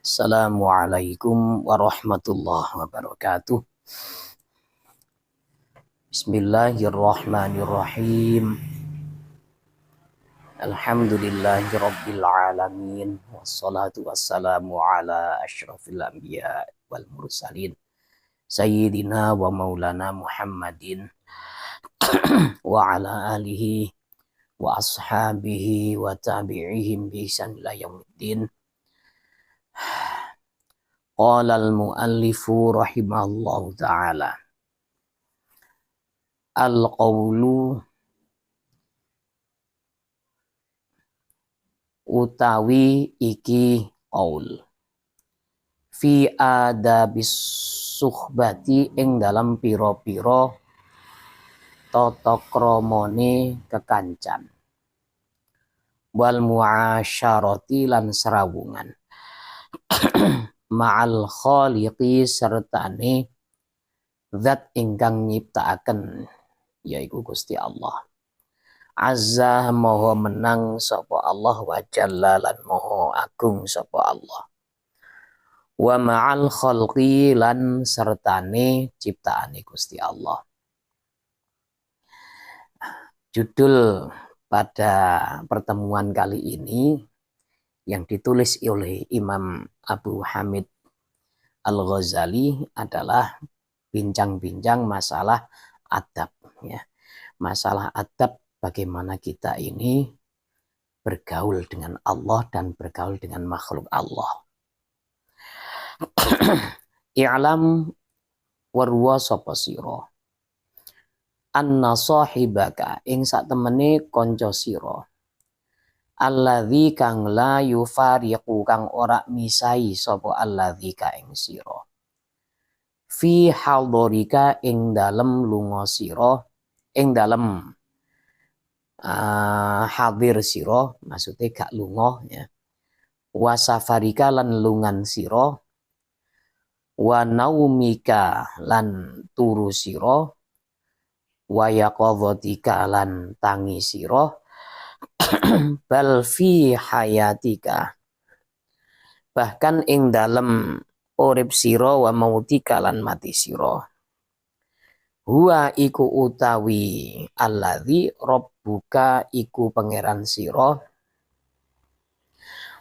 Assalamualaikum warahmatullahi wabarakatuh. Bismillahirrahmanirrahim. Alhamdulillahirabbil alamin wassalatu wassalamu ala asyrafil anbiya wal mursalin sayyidina wa maulana Muhammadin wa ala alihi wa ashabihi wa tabi'ihim bi ihsan ila yaumiddin. Qala al-muallifu rahimahullahu ta'ala al-qawlu utawi iki qaul fi adabis suhbati ing dalam piro-piro tata kramane kekancan wal muasyarati lan serawungan ma'al khaliqi sertane zat ingkang nyiptakaken yaiku Gusti Allah. Azza moho menang sapa Allah wa jalla lan moho agung sapa Allah. Wa ma'al khalqi lan sertane ciptaane Gusti Allah. Judul pada pertemuan kali ini yang ditulis oleh Imam Abu Hamid Al-Ghazali adalah bincang-bincang masalah adab ya. Masalah adab, bagaimana kita ini bergaul dengan Allah dan bergaul dengan makhluk Allah. I'lam warwa sapa sira anna sahibaka ing sak temene kanca sira alladzi kang la yufariqu kang ora misai sapa alladzi ka ing sira fi hadorika ing dalem lunga sira ing dalem hadir sira, maksudnya gak lunga ya. Wa safarika lan lungan sira, wa naumika lan turu sira, wa yaqadhatika lan tangi sira, bal fi hayatika bahkan ing dalem urip sira wa mautika lan mati sira. Huwa iku utawi alladzi rabbuka iku pangeran sira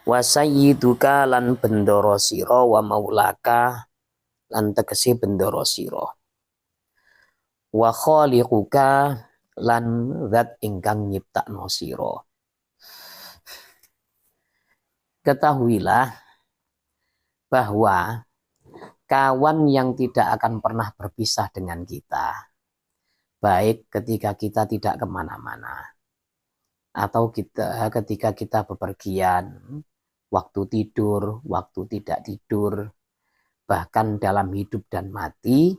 wa sayyiduka lan bendoro sira wa maulaka lan tegese bendoro sira wa khaliquka lan zat ingkang nyiptakno sira. Ketahuilah bahwa kawan yang tidak akan pernah berpisah dengan kita, baik ketika kita tidak kemana-mana, atau ketika kita bepergian, waktu tidur, waktu tidak tidur, bahkan dalam hidup dan mati,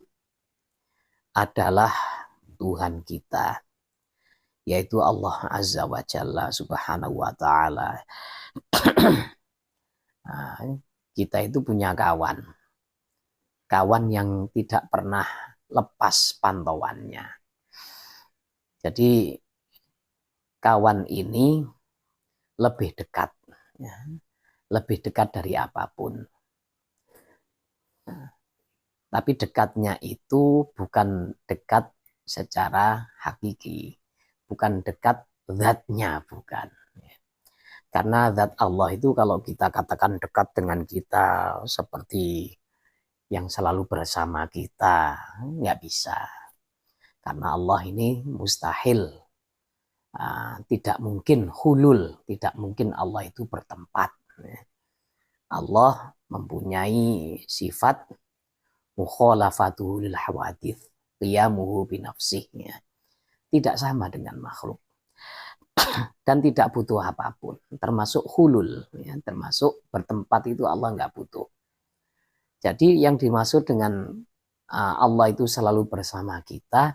adalah Tuhan kita, yaitu Allah Azza wa Jalla Subhanahu wa Ta'ala. Kita itu punya kawan yang tidak pernah lepas pantauannya. Jadi kawan ini lebih dekat, ya, lebih dekat dari apapun. Tapi dekatnya itu bukan dekat secara hakiki, bukan dekat zatnya, bukan. Karena zat Allah itu kalau kita katakan dekat dengan kita seperti yang selalu bersama kita, nggak bisa. Karena Allah ini mustahil, tidak mungkin hulul, tidak mungkin Allah itu bertempat. Allah mempunyai sifat mukhalafatuhu lil hawadits, qiyamuhu binafsihnya. Tidak sama dengan makhluk. Dan tidak butuh apapun, termasuk hulul, ya, termasuk bertempat itu Allah nggak butuh. Jadi yang dimaksud dengan Allah itu selalu bersama kita,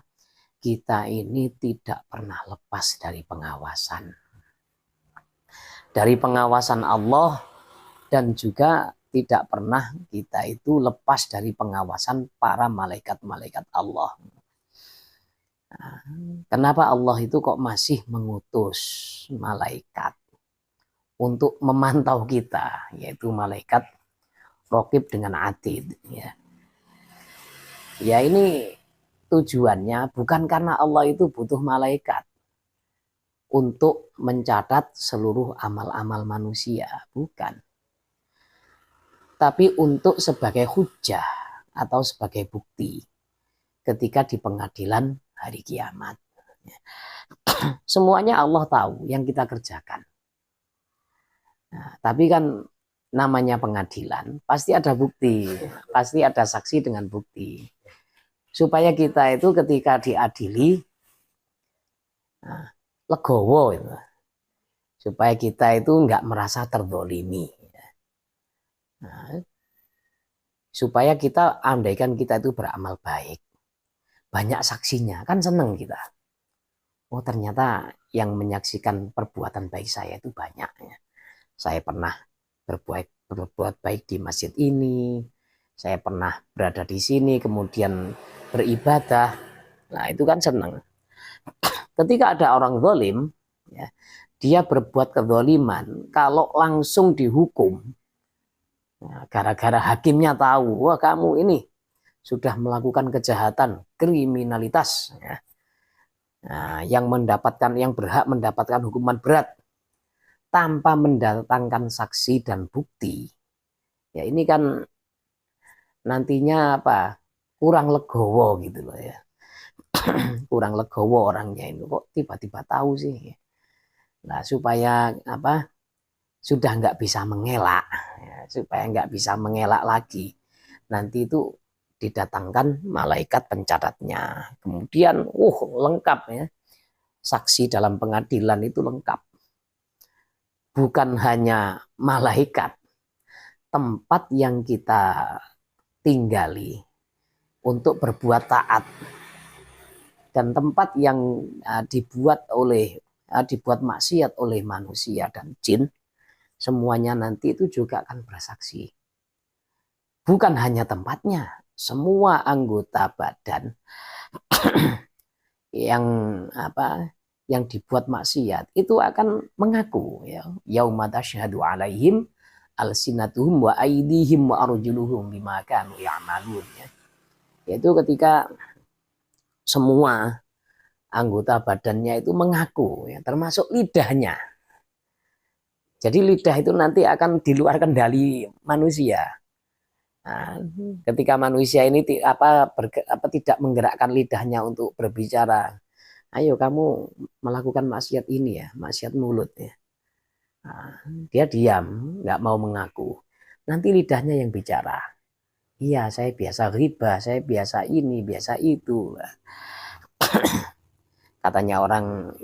kita ini tidak pernah lepas dari pengawasan. Dari pengawasan Allah, dan juga tidak pernah kita itu lepas dari pengawasan para malaikat-malaikat Allah. Kenapa Allah itu kok masih mengutus malaikat untuk memantau kita, yaitu malaikat Raqib dengan Atid, ya. Ya ini tujuannya bukan karena Allah itu butuh malaikat untuk mencatat seluruh amal-amal manusia, bukan. Tapi untuk sebagai hujah atau sebagai bukti ketika di pengadilan hari kiamat. Semuanya Allah tahu yang kita kerjakan. Nah, tapi kan namanya pengadilan, pasti ada bukti, pasti ada saksi dengan bukti. Supaya kita itu ketika diadili, nah, legowo itu. Supaya kita itu nggak merasa terzolimi. Nah, supaya kita, andaikan kita itu beramal baik, banyak saksinya, kan seneng kita. Oh ternyata yang menyaksikan perbuatan baik saya itu banyak. Saya pernah berbuat baik di masjid ini, saya pernah berada di sini, kemudian beribadah. Nah itu kan seneng. Ketika ada orang zalim, ya, dia berbuat kezaliman, kalau langsung dihukum, gara-gara hakimnya tahu, wah kamu ini sudah melakukan kejahatan, kriminalitas, ya. Nah, yang berhak mendapatkan hukuman berat tanpa mendatangkan saksi dan bukti. Ya ini kan nantinya apa? Kurang legowo gitu loh ya. Kurang legowo orangnya ini kok tiba-tiba tahu sih. Nah, supaya apa? Sudah nggak bisa mengelak, ya, supaya nggak bisa mengelak lagi. Nanti itu didatangkan malaikat pencatatnya. Kemudian, lengkap ya. Saksi dalam pengadilan itu lengkap. Bukan hanya malaikat, tempat yang kita tinggali untuk berbuat taat dan tempat yang dibuat maksiat oleh manusia dan jin, semuanya nanti itu juga akan bersaksi. Bukan hanya tempatnya, semua anggota badan yang dibuat maksiat itu akan mengaku, ya, yauma tasyhadu alaihim alsinatuhum wa aydihim wa arjuluhum bima kanu ya'malun, ya. Yaitu ketika semua anggota badannya itu mengaku, ya, termasuk lidahnya. Jadi lidah itu nanti akan di luar kendali manusia. Nah, ketika manusia ini tidak menggerakkan lidahnya untuk berbicara, ayo kamu melakukan maksiat ini ya, maksiat mulut ya. Nah, dia diam, nggak mau mengaku. Nanti lidahnya yang bicara. Iya, saya biasa riba, saya biasa ini, biasa itu. Katanya orang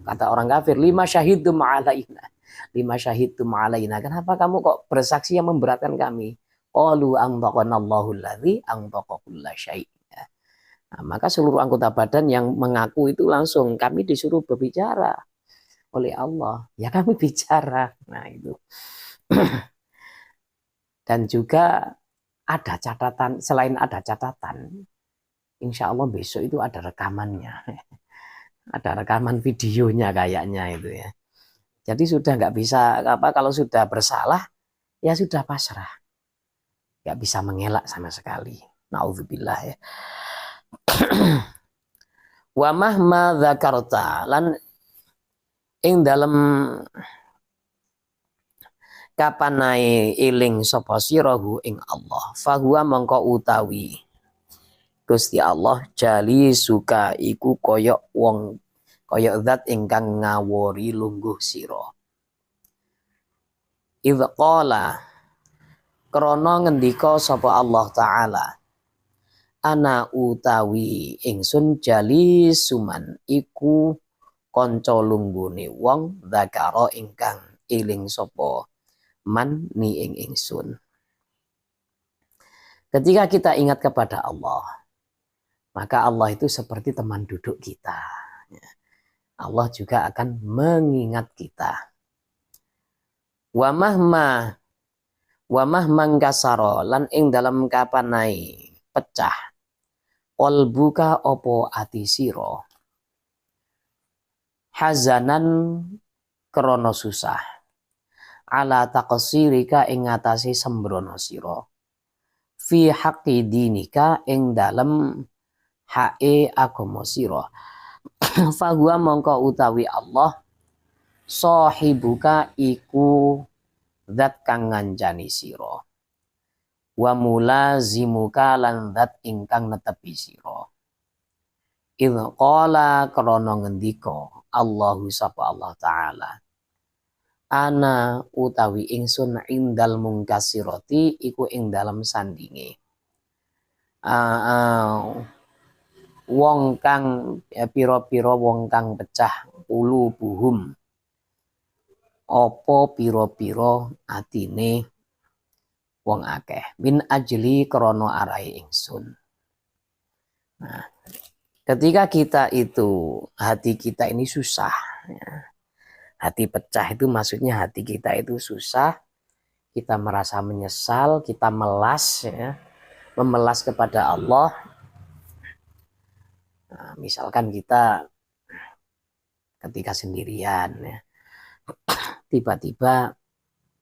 kata orang kafir, lima syahidum alaina. Lima syahidum alaina. Kenapa kamu kok bersaksi yang memberatkan kami? Qalu antaqanallahu allazi antaqa kulla syai'. Nah, maka seluruh anggota badan yang mengaku itu langsung kami disuruh berbicara oleh Allah. Ya kami bicara. Nah itu. Dan juga ada catatan, selain ada catatan, insya Allah besok itu ada rekamannya. Ada rekaman videonya kayaknya itu ya. Jadi sudah nggak bisa kalau sudah bersalah ya sudah pasrah. Nggak bisa mengelak sama sekali. Nauzubillah ya. Wa mahma dzakarta lan ing dalem kapanae eling sapa sirahu ing Allah fahuwa mongko utawi Gusti Allah jali suka iku koyok wong koyok zat ingkang ngawori lungguh sira idz qala krana ngendika sapa Allah taala ana utawi ingsun jali suman iku kanca lunggune wong zakara ingkang eling sapa man ni ing ingsun. Ketika kita ingat kepada Allah, maka Allah itu seperti teman duduk kita. Allah juga akan mengingat kita. Wa mahma kasara lan ing dalam kapanai pecah qalbuka opo ati sira hazanan krana susah ala taqsirika ing ngatasi sembrono sira fi haqqi dinika ing dalem hae agama sira. Fahuwa mongko utawi Allah sahibuka iku zat kang ngancani sira wa mulazimuka lan zat ingkang netepi sira. Idh qala krana ngendika Allahu sapa Allah taala ana utawi ingsun indal mungkasirati iku ing dalem sandinge wong kang pira-pira wong kang pecah buhum apa pira-pira atine wong akeh min ajli krana arahe ingsun. Nah, ketika kita itu hati kita ini susah ya. Hati pecah itu maksudnya hati kita itu susah, kita merasa menyesal, kita melas ya, memelas kepada Allah. Nah, misalkan kita ketika sendirian ya, tiba-tiba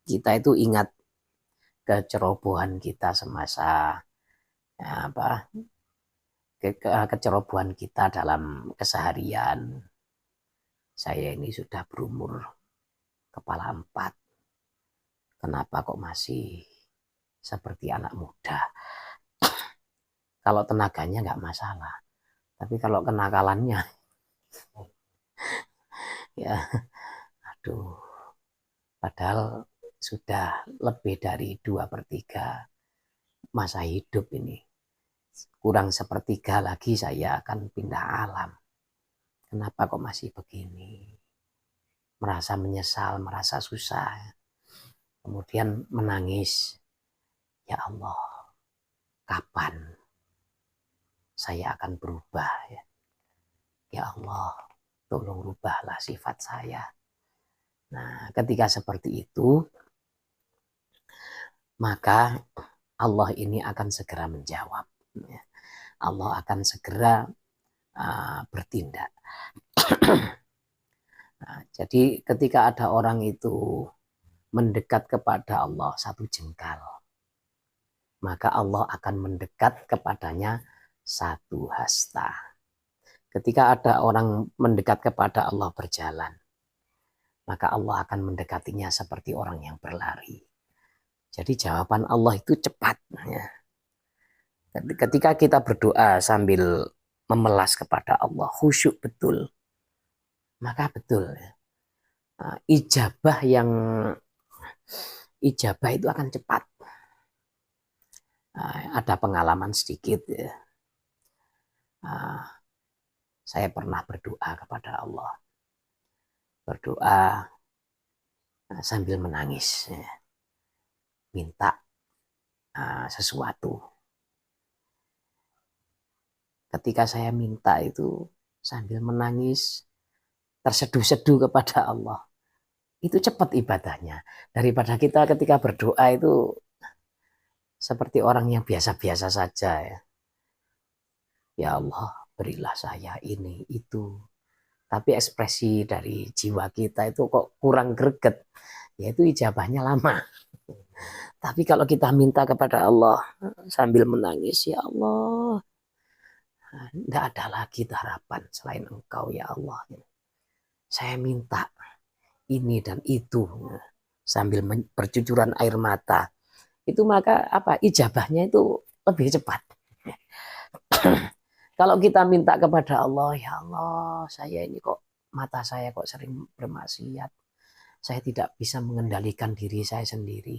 kita itu ingat kecerobohan kita semasa ya, kecerobohan kita dalam keseharian. Saya ini sudah berumur kepala 4. Kenapa kok masih seperti anak muda? Kalau tenaganya nggak masalah, tapi kalau kenakalannya, ya, aduh, padahal sudah lebih dari 2/3 masa hidup ini. Kurang 1/3 lagi saya akan pindah alam. Kenapa kok masih begini? Merasa menyesal, merasa susah. Kemudian menangis. Ya Allah, kapan saya akan berubah? Ya Allah, tolong rubahlah sifat saya. Nah, ketika seperti itu, maka Allah ini akan segera menjawab. Allah akan segera bertindak. Nah, jadi ketika ada orang itu mendekat kepada Allah 1 jengkal, maka Allah akan mendekat kepadanya 1 hasta. Ketika ada orang mendekat kepada Allah berjalan, maka Allah akan mendekatinya seperti orang yang berlari. Jadi jawaban Allah itu cepat. Ya. Ketika kita berdoa sambil memelas kepada Allah, khusyuk betul, maka betul ya. Ijabah itu akan cepat. Ada pengalaman sedikit ya. Saya pernah berdoa kepada Allah, berdoa sambil menangis ya. Minta sesuatu. Ketika saya minta itu sambil menangis, terseduh-seduh kepada Allah, itu cepat ibadahnya. Daripada kita ketika berdoa itu seperti orang yang biasa-biasa saja ya. Ya Allah, berilah saya ini, itu. Tapi ekspresi dari jiwa kita itu kok kurang greget. Yaitu ijabahnya lama. Tapi kalau kita minta kepada Allah sambil menangis, ya Allah, tidak ada lagi harapan selain Engkau ya Allah. Saya minta ini dan itu sambil bercucuran air mata. Itu maka ijabahnya itu lebih cepat. Kalau kita minta kepada Allah, ya Allah, saya ini kok mata saya kok sering bermaksiat. Saya tidak bisa mengendalikan diri saya sendiri.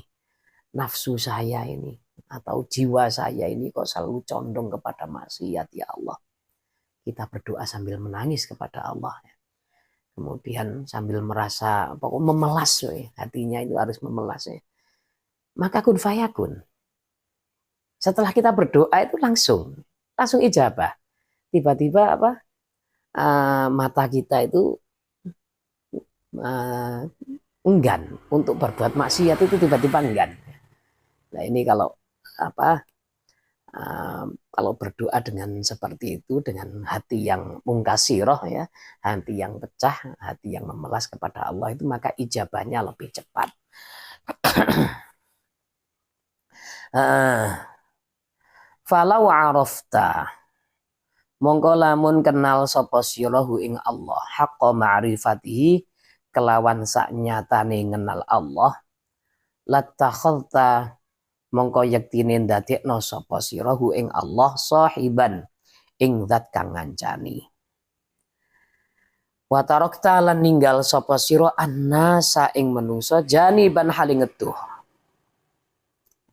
Nafsu saya ini atau jiwa saya ini kok selalu condong kepada maksiat ya Allah. Kita berdoa sambil menangis kepada Allah. Kemudian sambil merasa memelas, hatinya itu harus memelas. Maka kun fayakun. Setelah kita berdoa itu langsung ijabah. Tiba-tiba mata kita itu enggan untuk berbuat maksiat, itu tiba-tiba enggan. Nah ini kalau kalau berdoa dengan seperti itu, dengan hati yang mungkasiroh ya, hati yang pecah, hati yang memelas kepada Allah itu, maka ijabahnya lebih cepat. Falau arafta mongko lamun kenal sapa sira ing Allah haqqa ma'rifatihi kelawan sak nyatane ngenal Allah lattakhadta mongko yektine ndadekno sapa sira ing Allah sahiban ing zat kang ngancani wa tarakta lan ninggal sapa sira annasa ing manungsa janiban haling ngeduh.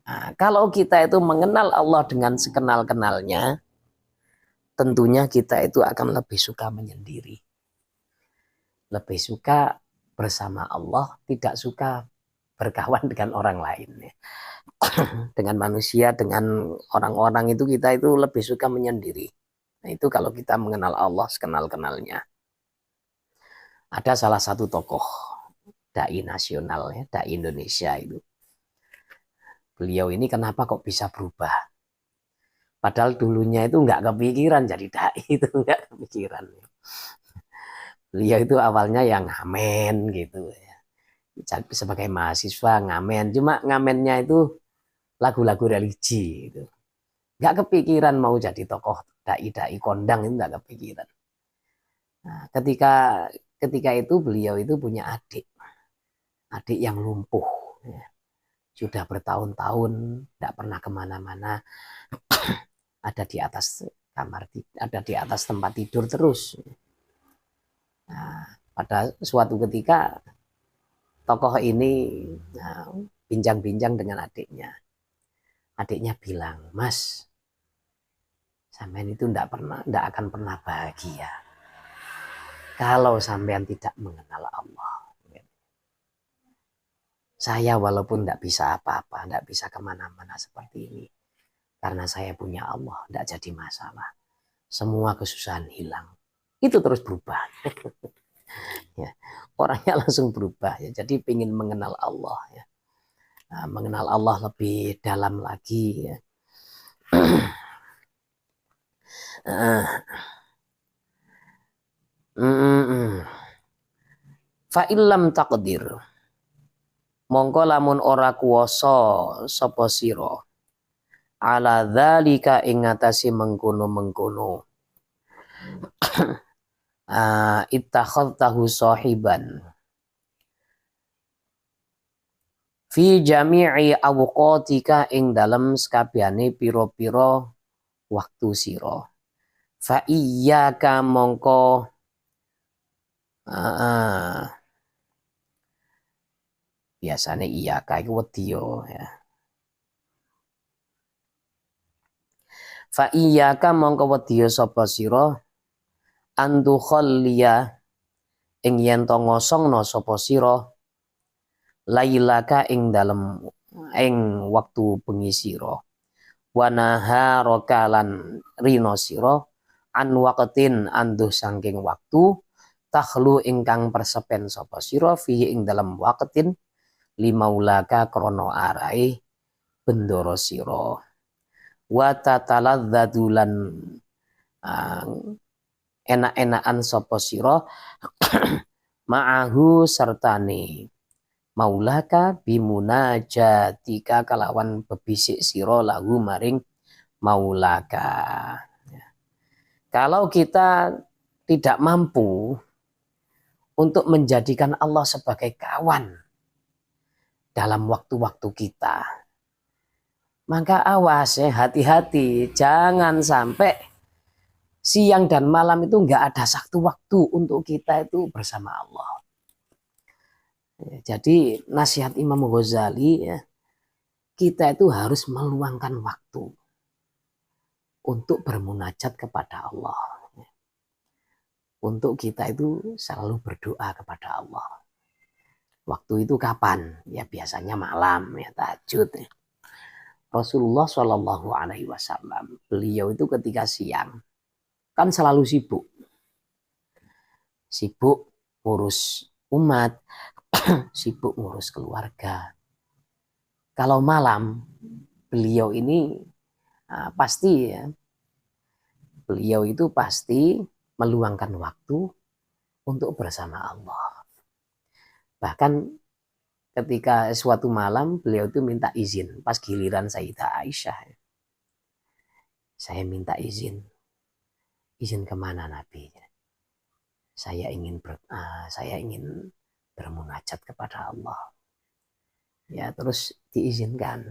Nah, kalau kita itu mengenal Allah dengan sekenal-kenalnya, tentunya kita itu akan lebih suka menyendiri. Lebih suka bersama Allah, tidak suka berkawan dengan orang lain. Dengan manusia, dengan orang-orang itu kita itu lebih suka menyendiri. Nah, itu kalau kita mengenal Allah sekenal-kenalnya. Ada salah satu tokoh dai nasional, ya, dai Indonesia itu. Beliau ini kenapa kok bisa berubah? Padahal dulunya itu nggak kepikiran jadi dai, itu nggak kepikiran. Beliau itu awalnya yang ngamen gitu ya. Sebagai mahasiswa ngamen, cuma ngamennya itu lagu-lagu religi gitu. Nggak kepikiran mau jadi tokoh dai kondang, itu nggak kepikiran. Nah, ketika itu beliau itu punya adik yang lumpuh ya. Sudah bertahun-tahun tidak pernah kemana-mana, ada di atas kamar, ada di atas tempat tidur terus. Nah, pada suatu ketika tokoh ini bincang-bincang dengan adiknya. Adiknya bilang, Mas, sampean itu tidak akan pernah bahagia kalau sampean tidak mengenal Allah. Saya walaupun tidak bisa apa-apa, tidak bisa kemana-mana seperti ini, karena saya punya Allah, tidak jadi masalah. Semua kesusahan hilang. Itu terus berubah. Ya, orangnya langsung berubah. Ya. Jadi ingin mengenal Allah. Ya. Nah, mengenal Allah lebih dalam lagi. Ya. Fa'ilam taqdir. Mongko lamun ora kuwasa sapa sira ala dzalika ing ngatasi mengkono-mengkono ittakhadtahu sahiban fi jami'i awqatika ing dalem sakabehane pira-pira waktu sira fa iyyaka mongko biasanya iya kayak wedi ya. Fa iyyaka mongko wedi sapa sira antu khalliya ing yen to ngosongno sapa sira lailaka ing dalem ing waktu bengi sira wa naharaka lan rino sira an waqtin anduh saking waktu takhlu ingkang persepen sapa sira fihi ing dalem waqtin limaulaka krono arai bendoro siro wa tataladzadu lan enak-enakan sapa sira ma'ahu sertane maulaka bimunajatika kalawan bebisik sira lahu maring maulaka. Kalau kita tidak mampu untuk menjadikan Allah sebagai kawan dalam waktu-waktu kita, maka awas ya, hati-hati, jangan sampai siang dan malam itu nggak ada satu waktu untuk kita itu bersama Allah. Ya, jadi nasihat Imam Ghazali ya, kita itu harus meluangkan waktu untuk bermunajat kepada Allah. Untuk kita itu selalu berdoa kepada Allah. Waktu itu kapan? Ya biasanya malam ya, tahajud. Ya. Rasulullah Shallallahu Alaihi Wasallam beliau itu ketika siang kan selalu sibuk ngurus umat, sibuk ngurus keluarga. Kalau malam beliau ini pasti ya, beliau itu pasti meluangkan waktu untuk bersama Allah. Bahkan ketika suatu malam beliau itu minta izin pas giliran Sayyidah Aisyah. Saya minta izin kemana Nabi? Saya ingin bermunajat kepada Allah. Ya terus diizinkan.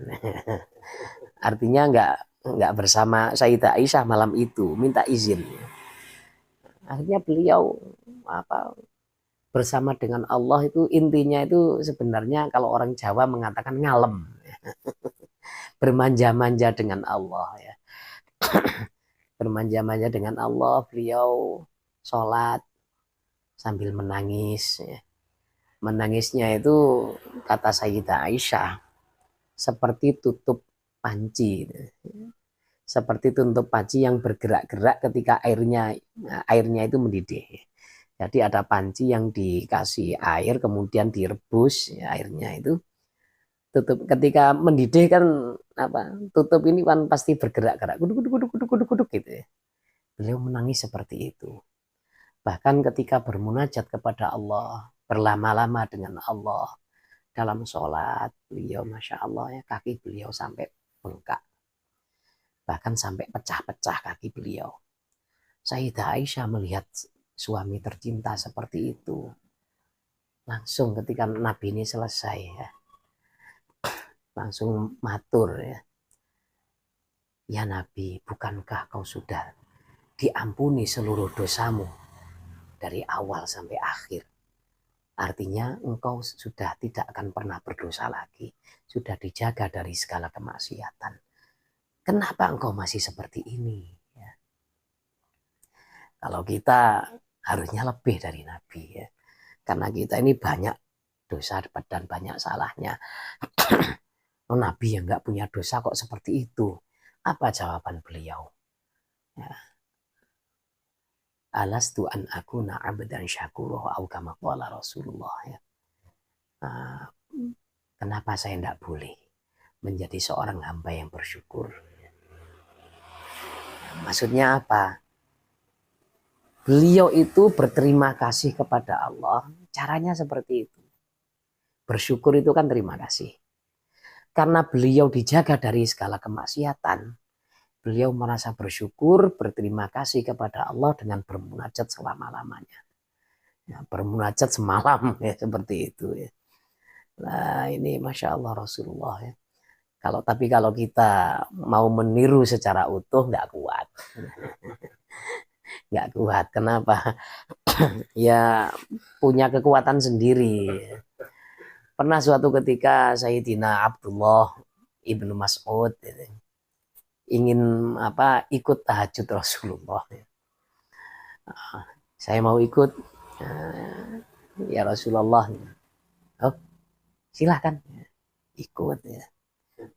Artinya nggak bersama Sayyidah Aisyah malam itu, minta izin. Akhirnya beliau bersama dengan Allah itu intinya itu sebenarnya kalau orang Jawa mengatakan ngalem. Bermanja-manja dengan Allah ya. Bermanja-manja dengan Allah, beliau sholat sambil menangis ya. Menangisnya itu kata Sayyidah Aisyah seperti tutup panci, seperti tutup panci yang bergerak-gerak ketika airnya itu mendidih. Jadi ada panci yang dikasih air kemudian direbus ya, airnya itu tutup ketika mendidih kan tutup ini kan pasti bergerak-gerak kuduk gitu ya. Beliau menangis seperti itu. Bahkan ketika bermunajat kepada Allah, berlama-lama dengan Allah dalam sholat, beliau Masya Allah ya, kaki beliau sampai bengkak. Bahkan sampai pecah-pecah kaki beliau. Sayyidah Aisyah melihat suami tercinta seperti itu. Langsung ketika Nabi ini selesai ya, langsung matur ya. Ya Nabi, bukankah kau sudah diampuni seluruh dosamu dari awal sampai akhir? Artinya engkau sudah tidak akan pernah berdosa lagi. Sudah dijaga dari segala kemaksiatan. Kenapa engkau masih seperti ini? Ya. Kalau kita harusnya lebih dari Nabi ya. Karena kita ini banyak dosa dan banyak salahnya. Nabi yang nggak punya dosa kok seperti itu. Apa jawaban beliau? Ya. Alastu an akuna abdan syakuroh au kama qala Rasulullah ya. Kenapa saya tidak boleh menjadi seorang hamba yang bersyukur? Maksudnya apa? Beliau itu berterima kasih kepada Allah. Caranya seperti itu. Bersyukur itu kan terima kasih. Karena beliau dijaga dari segala kemaksiatan, beliau merasa bersyukur, berterima kasih kepada Allah dengan bermunajat selama-lamanya. Ya, bermunajat semalam ya seperti itu ya. Nah ini Masya Allah Rasulullah ya. Tapi kalau kita mau meniru secara utuh nggak kuat. Nggak kuat. Kenapa? Ya punya kekuatan sendiri. Pernah suatu ketika Sayyidina Abdullah ibnu Mas'ud ingin ikut tahajud Rasulullah. Saya mau ikut ya Rasulullah. Oh, silahkan ikut ya.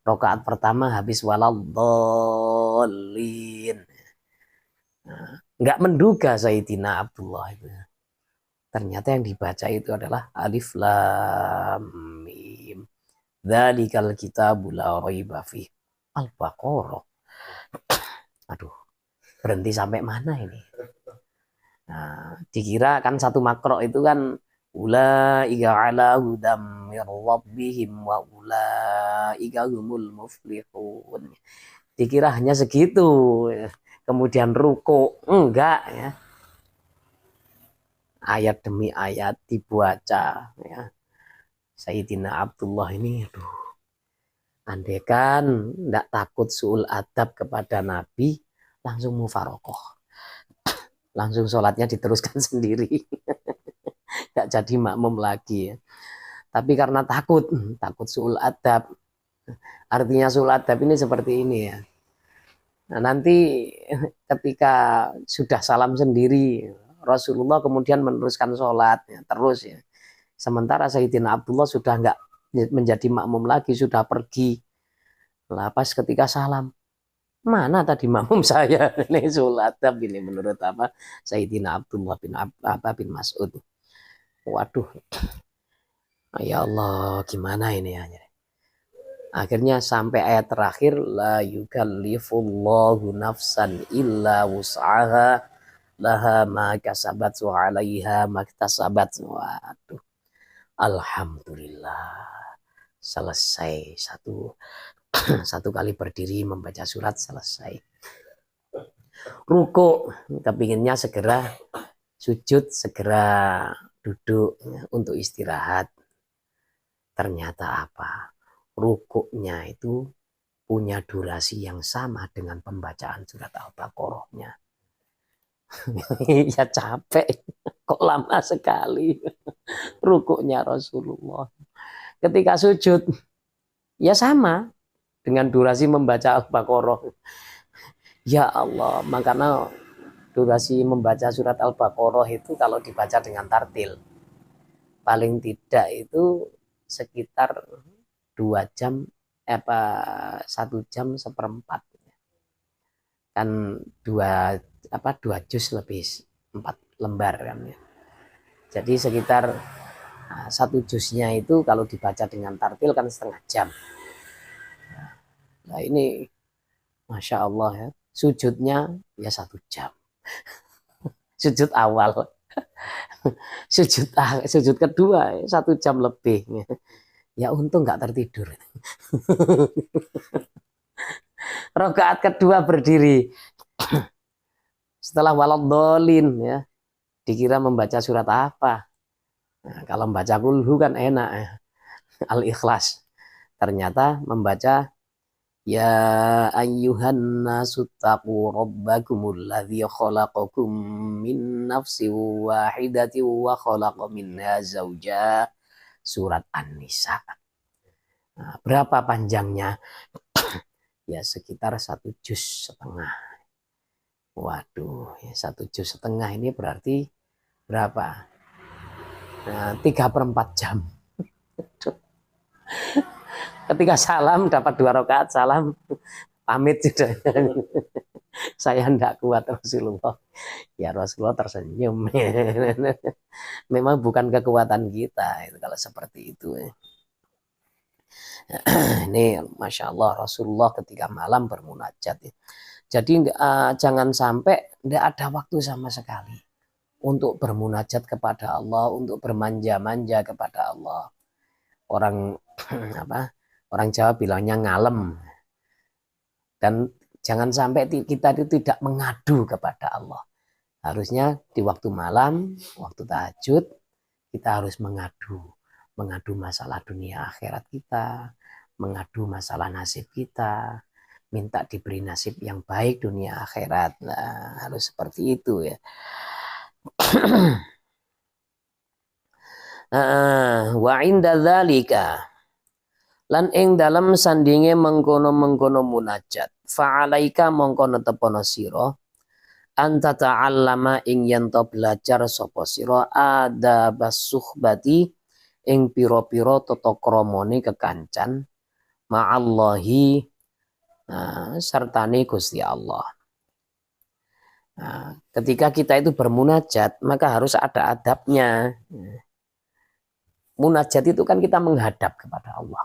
Rakaat pertama habis waladhdallin. Nggak menduga Sayyidina Abdullah itu. Ternyata yang dibaca itu adalah alif lam mim. Dzalikal kitabu la raiba fi. Al-Baqarah. Aduh, berhenti sampai mana ini? Nah, dikira kan satu makro itu kan ulaika ala hudam mir rabbihim wa ulaika humul muflihun. Dikira hanya segitu. Kemudian ruku, enggak ya. Ayat demi ayat dibaca ya. Sayyidina Abdullah ini andaikan enggak takut suul adab kepada Nabi, langsung mufarokoh. Langsung sholatnya diteruskan sendiri. Enggak jadi makmum lagi ya. Tapi karena takut suul adab. Artinya suul adab ini seperti ini ya. Nah, nanti ketika sudah salam sendiri, Rasulullah kemudian meneruskan sholat ya, terus ya. Sementara Sayyidina Abdullah sudah enggak menjadi makmum lagi, sudah pergi. Lah pas ketika salam, mana tadi makmum saya? Ini sholat ini menurut Sayyidina Abdullah bin Mas'ud. Waduh, ya Allah, gimana ini ya? Akhirnya sampai ayat terakhir la yukallifullahu nafsan illa wus'aha laha ma kasabat wa 'alaiha ma iktasabat. Waduh. Alhamdulillah. selesai. Satu kali berdiri membaca surat selesai. Ruku, kepinginnya segera sujud, segera duduk untuk istirahat. Ternyata apa? Rukuknya itu punya durasi yang sama dengan pembacaan surat Al-Baqarah-nya. Ya capek, kok lama sekali rukuknya Rasulullah. Ketika sujud, ya sama dengan durasi membaca Al-Baqarah. Ya Allah, makanya durasi membaca surat Al-Baqarah itu kalau dibaca dengan tartil, paling tidak itu sekitar 2 jam, 1 jam 1/4. Kan 2 juz lebih 4 lembar kan ya. Jadi sekitar 1 juznya itu kalau dibaca dengan tartil kan setengah jam. Nah ini Masya Allah ya, sujudnya ya 1 jam. Sujud awal. Sujud kedua 1 jam lebih. Ya untung nggak tertidur. Rakaat kedua berdiri. Setelah waladhdallin ya, dikira membaca surat apa. Nah, kalau membaca kulhu kan enak ya. Al-Ikhlas. Ternyata membaca ya ayyuhan nasu taqu rabbakumul ladzi khalaqakum min nafsin wahidatin wa khalaqa minha zawjaha, surat An-Nisa. Nah, berapa panjangnya? Ya sekitar 1,5 juz. Waduh, ya 1,5 juz ini berarti berapa? Nah, 3/4 jam. Ketika salam dapat 2 rakaat, salam pamit sudah. Saya tidak kuat Rasulullah. Ya Rasulullah tersenyum. Memang bukan kekuatan kita itu kalau seperti itu. Ini Masya Allah Rasulullah ketika malam bermunajat. Jadi jangan sampai tidak ada waktu sama sekali untuk bermunajat kepada Allah, untuk bermanja-manja kepada Allah. Orang orang Jawa bilangnya ngalem. Dan jangan sampai kita itu tidak mengadu kepada Allah. Harusnya di waktu malam, waktu tahajud, kita harus mengadu masalah dunia akhirat kita, mengadu masalah nasib kita, minta diberi nasib yang baik dunia akhirat. Nah, harus seperti itu ya. Wa inda dzalika, lan ing dalam sandinge mengkono-mengkono munajat, fa'alaika mongkono tepono sira anta ta'allama ing yen to belajar sapa sira adabas suhbati ing pira-pira tata kramane kekancan ma'allahi sertane Gusti Allah. Nah, ketika kita itu bermunajat maka harus ada adabnya. Munajat itu kan kita menghadap kepada Allah.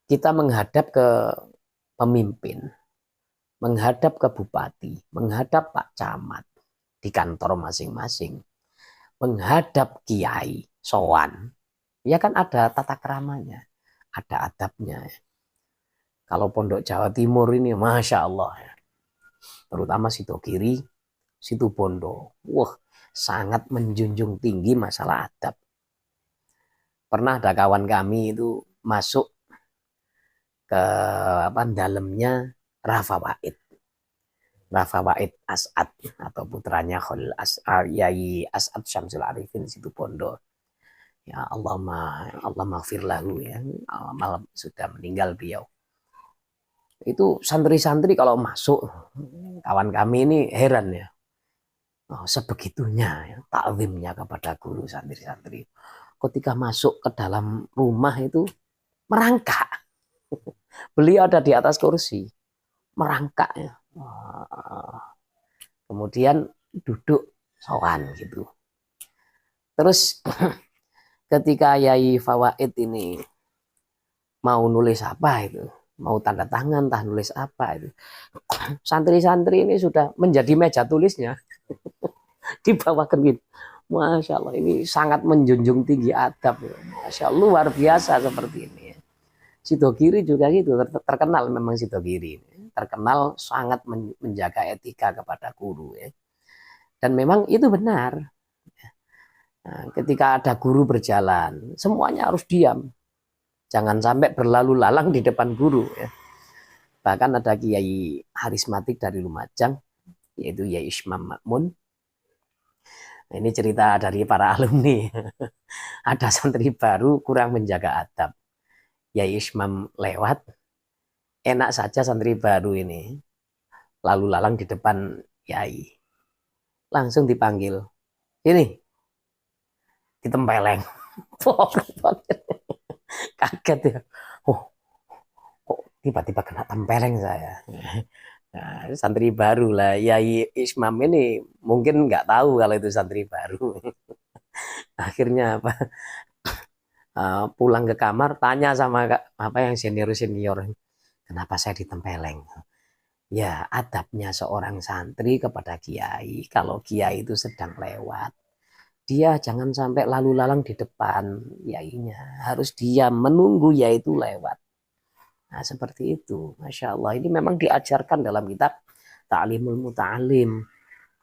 Kita menghadap ke pemimpin, menghadap ke bupati, menghadap Pak Camat di kantor masing-masing, menghadap kiai, sowan. Ya kan ada tata keramanya, ada adabnya. Kalau Pondok Jawa Timur ini Masya Allah ya. Terutama Sidogiri, Situbondo. Wah, sangat menjunjung tinggi masalah adab. Pernah ada kawan kami itu masuk ke dalamnya Rafa Wahid. Rafa Wahid As'ad atau putranya Khalil Yai As'ad Syamsul Arifin Situbondo. Ya Allah maghfir lahu ya. Malam sudah meninggal beliau. Itu santri-santri kalau masuk, kawan kami ini heran ya. Oh, sebegitunya ya, takzimnya kepada guru santri-santri. Ketika masuk ke dalam rumah itu merangkak. Beliau ada di atas kursi, merangkak ya. Kemudian duduk sowan gitu. Terus ketika Yai Fawaid ini mau nulis apa itu, mau tanda tangan, entah nulis apa itu, santri-santri ini sudah menjadi meja tulisnya, dibawakan gitu. Masya Allah, ini sangat menjunjung tinggi adab. Masya Allah, luar biasa seperti ini. Sidogiri juga gitu, terkenal memang Sidogiri. Terkenal sangat menjaga etika kepada guru. Ya. Dan memang itu benar. Nah, ketika ada guru berjalan, semuanya harus diam. Jangan sampai berlalu lalang di depan guru. Ya. Bahkan ada Kiai Harismatik dari Lumajang, yaitu Yai Ismam Makmun. Nah, ini cerita dari para alumni. Ada santri baru kurang menjaga adab. Yai Ismam lewat, enak saja santri baru ini lalu lalang di depan Yai. Langsung dipanggil. Ini, ditempeleng. Kaget ya. Oh, kok tiba-tiba kena tempeleng saya. Nah, santri baru lah. Yai Ismam ini mungkin nggak tahu kalau itu santri baru. Akhirnya apa? Pulang ke kamar, tanya sama apa yang senior-senior, kenapa saya ditempeleng? Ya, adabnya seorang santri kepada kiai. Kalau kiai itu sedang lewat, dia jangan sampai lalu lalang di depan yainya. Harus diam, menunggu yai itu lewat. Nah, seperti itu. Masya Allah, ini memang diajarkan dalam kitab Ta'limul Muta'alim.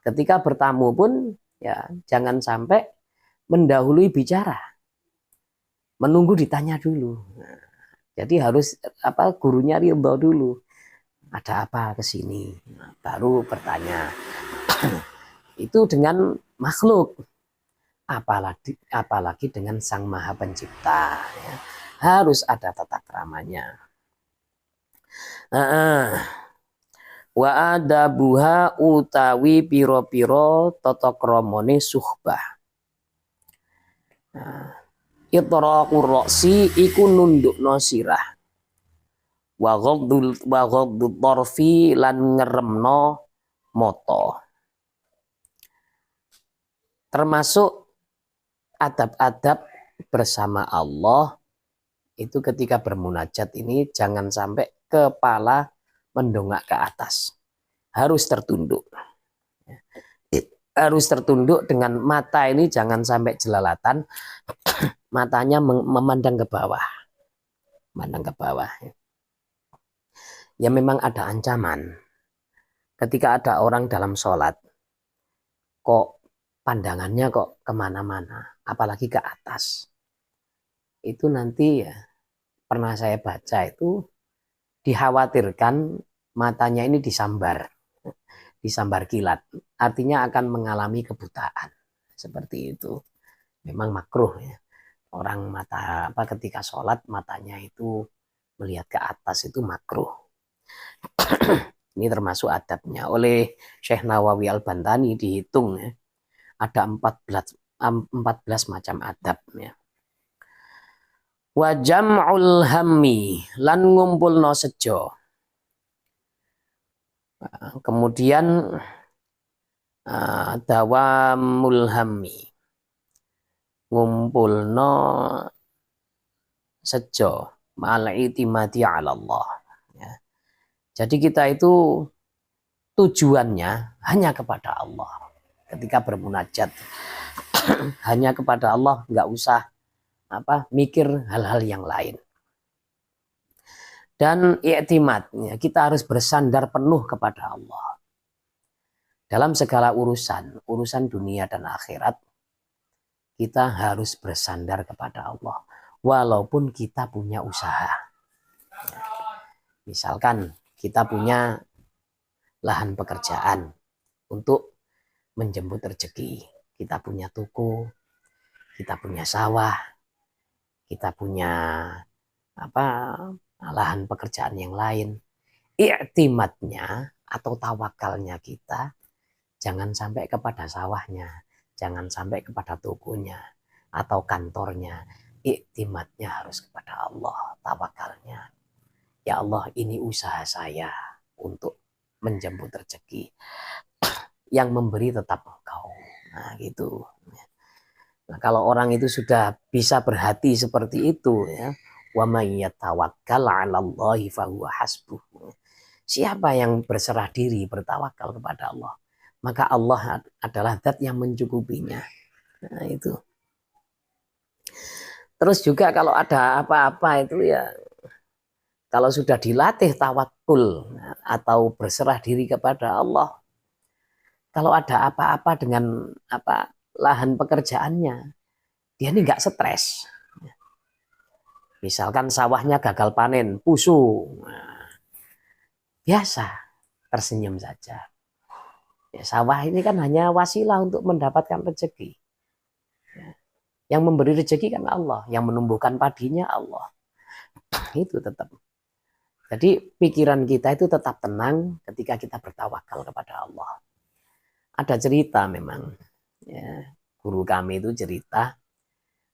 Ketika bertamu pun, ya jangan sampai mendahului bicara. Menunggu ditanya dulu. Nah, jadi harus gurunya ridho dulu. Ada apa ke sini? Nah, baru bertanya. Itu dengan makhluk. Apalagi dengan Sang Maha Pencipta. Ya. Harus ada tata keramanya. Wa adabuha utawi piro-piro tata kramane suhbah. Itraqur ra'si iku nundukno sirah. Wa ghaddul tarfi lan ngeremno mata. Termasuk adab-adab bersama Allah itu ketika bermunajat ini jangan sampai kepala mendongak ke atas. Harus tertunduk. Harus tertunduk dengan mata ini jangan sampai jelalatan. Matanya memandang ke bawah. Memandang ke bawah. Ya memang ada ancaman. Ketika ada orang dalam sholat, kok pandangannya kok kemana-mana, apalagi ke atas. Itu nanti ya, pernah saya baca itu dikhawatirkan matanya ini disambar kilat. Artinya akan mengalami kebutaan. Seperti itu. Memang makruh ya. Orang mata ketika sholat matanya itu melihat ke atas itu makruh. Ini termasuk adabnya. Oleh Syekh Nawawi Al-Bantani dihitung ya, ada 14 macam adabnya. Wa jam'ul hammi lan ngumpulno sejo. Kemudian dawamul hammi ngumpulno sejo ma'al itimadi 'ala Allah. Ya. Jadi kita itu tujuannya hanya kepada Allah. Ketika bermunajat hanya kepada Allah, nggak usah mikir hal-hal yang lain. Dan i'timadnya kita harus bersandar penuh kepada Allah. Dalam segala urusan dunia dan akhirat, kita harus bersandar kepada Allah. Walaupun kita punya usaha. Misalkan kita punya lahan pekerjaan untuk menjemput rezeki. Kita punya toko, kita punya sawah, kita punya lahan pekerjaan yang lain. I'timadnya atau tawakalnya kita jangan sampai kepada sawahnya, jangan sampai kepada tokonya atau kantornya. I'timadnya harus kepada Allah, tawakalnya. Ya Allah, ini usaha saya untuk menjemput rezeki. Yang memberi tetap Engkau. Nah, gitu. Nah, kalau orang itu sudah bisa berhati seperti itu ya, wa may yatawakkal 'alallahi fahuwa hasbuh. Siapa yang berserah diri, bertawakal kepada Allah, maka Allah adalah zat yang mencukupinya. Nah, itu. Terus juga kalau ada apa-apa itu ya, kalau sudah dilatih tawakul atau berserah diri kepada Allah, kalau ada apa-apa dengan lahan pekerjaannya, dia ini nggak stres. Misalkan sawahnya gagal panen, pusu, nah, biasa, tersenyum saja. Ya, sawah ini kan hanya wasilah untuk mendapatkan rezeki. Ya, yang memberi rezeki kan Allah, yang menumbuhkan padinya Allah. Itu tetap. Jadi pikiran kita itu tetap tenang ketika kita bertawakal kepada Allah. Ada cerita memang, ya, guru kami itu cerita,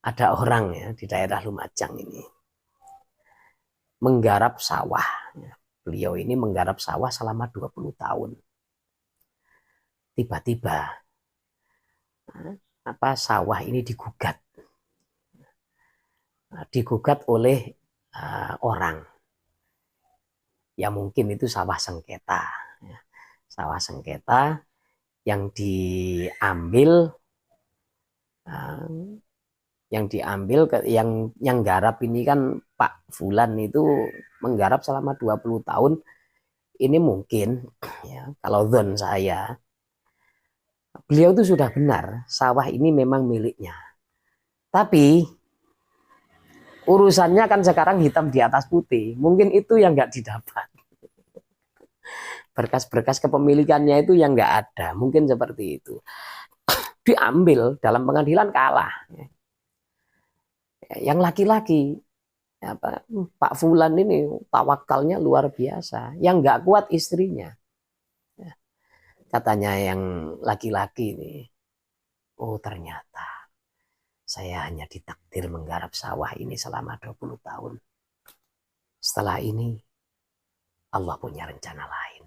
ada orang ya di daerah Lumajang ini menggarap sawah. Beliau ini menggarap sawah selama 20 tahun. Tiba-tiba sawah ini digugat. Digugat oleh orang. Ya mungkin itu sawah sengketa. Sawah sengketa yang diambil yang garap ini kan Pak Fulan itu menggarap selama 20 tahun. Ini mungkin ya, kalau zon saya, beliau itu sudah benar, sawah ini memang miliknya. Tapi urusannya kan sekarang hitam di atas putih. Mungkin itu yang nggak didapat. Berkas-berkas kepemilikannya itu yang nggak ada. Mungkin seperti itu. Diambil dalam pengadilan kalah. Yang laki-laki, Pak Fulan ini tawakalnya luar biasa. Yang nggak kuat istrinya. Katanya yang laki-laki ini, oh ternyata saya hanya ditakdir menggarap sawah ini selama 20 tahun. Setelah ini Allah punya rencana lain.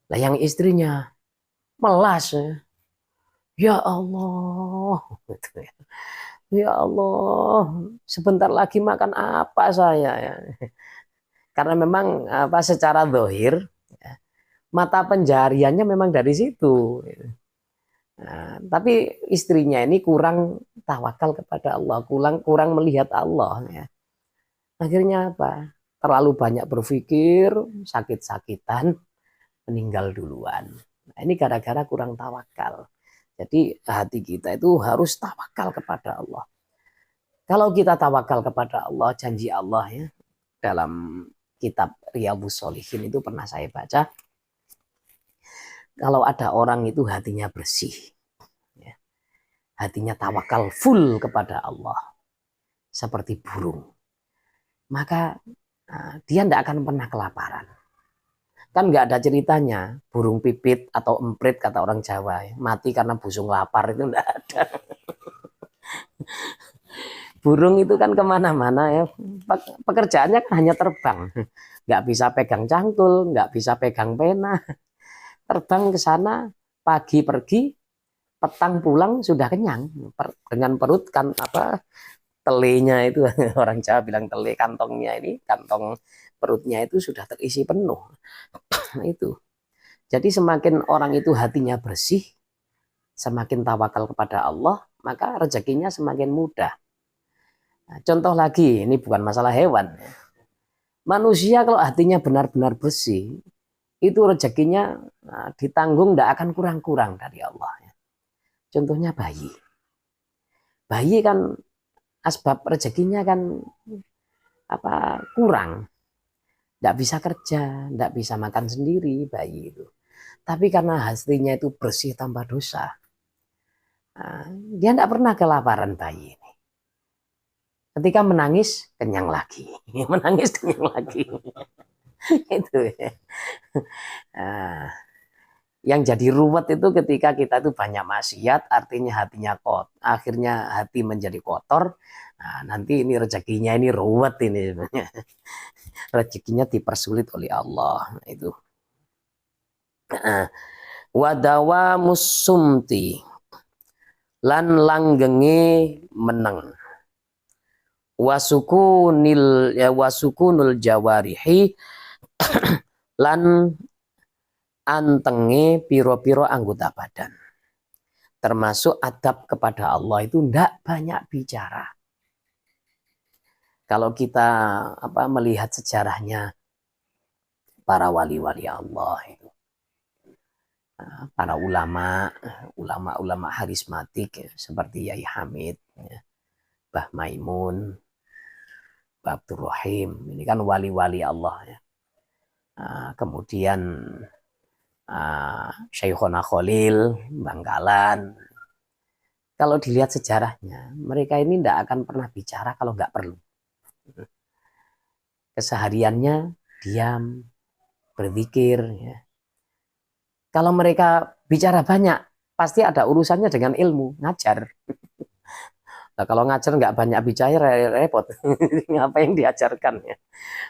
Lah yang istrinya melas. Ya Allah. Ya Allah, sebentar lagi makan apa saya? Karena memang secara zahir mata pencahariannya memang dari situ. Nah, tapi istrinya ini kurang tawakal kepada Allah, kurang melihat Allah. Ya. Akhirnya apa? Terlalu banyak berpikir, sakit-sakitan, meninggal duluan. Nah, ini gara-gara kurang tawakal. Jadi hati kita itu harus tawakal kepada Allah. Kalau kita tawakal kepada Allah, janji Allah ya, dalam kitab Riyadhus Shalihin itu pernah saya baca, kalau ada orang itu hatinya bersih, ya, hatinya tawakal full kepada Allah, seperti burung, maka dia tidak akan pernah kelaparan. Kan nggak ada ceritanya burung pipit atau emprit kata orang Jawa ya, mati karena busung lapar, itu nggak ada. Burung itu kan kemana-mana ya, pekerjaannya kan hanya terbang, nggak bisa pegang cangkul, nggak bisa pegang pena, terbang ke sana, pagi pergi, petang pulang sudah kenyang, dengan perut kan telenya itu orang Jawa bilang tele, kantongnya ini, kantong perutnya itu sudah terisi penuh. Itu. Jadi semakin orang itu hatinya bersih, semakin tawakal kepada Allah, maka rezekinya semakin mudah. Nah, contoh lagi, ini bukan masalah hewan. Manusia kalau hatinya benar-benar bersih, itu rezekinya ditanggung, tidak akan kurang-kurang dari Allah. Contohnya bayi. Bayi kan asbab rezekinya kan kurang. Tidak bisa kerja, tidak bisa makan sendiri bayi itu. Tapi karena hatinya itu bersih tanpa dosa, dia tidak pernah kelaparan bayi ini. Ketika menangis, kenyang lagi. Menangis, kenyang lagi. Itu ya. Yang jadi ruwet itu ketika kita itu banyak maksiat, artinya hatinya kotor, akhirnya hati menjadi kotor. Nah, nanti ini rezekinya ini ruwet ini sebenarnya. Rezekinya dipersulit oleh Allah. Nah, itu. Wadawa musumti lan langgenge meneng. Wasukunul jawarihi lan antenge piro-piro anggota badan. termasuk adab kepada Allah itu tidak banyak bicara. Kalau kita melihat sejarahnya para wali-wali Allah itu, para ulama harismatik seperti Yai Hamid, Mbah Maimun, Mbah Abdul Rahim, ini kan wali-wali Allah ya. Kemudian Syekhona Khalil, Bangkalan. Kalau dilihat sejarahnya, mereka ini tidak akan pernah bicara kalau nggak perlu. Kesehariannya diam, berzikir. Ya. Kalau mereka bicara banyak, pasti ada urusannya dengan ilmu, ngajar. Nah, kalau ngajar nggak banyak bicara, repot. Apa yang diajarkan ya?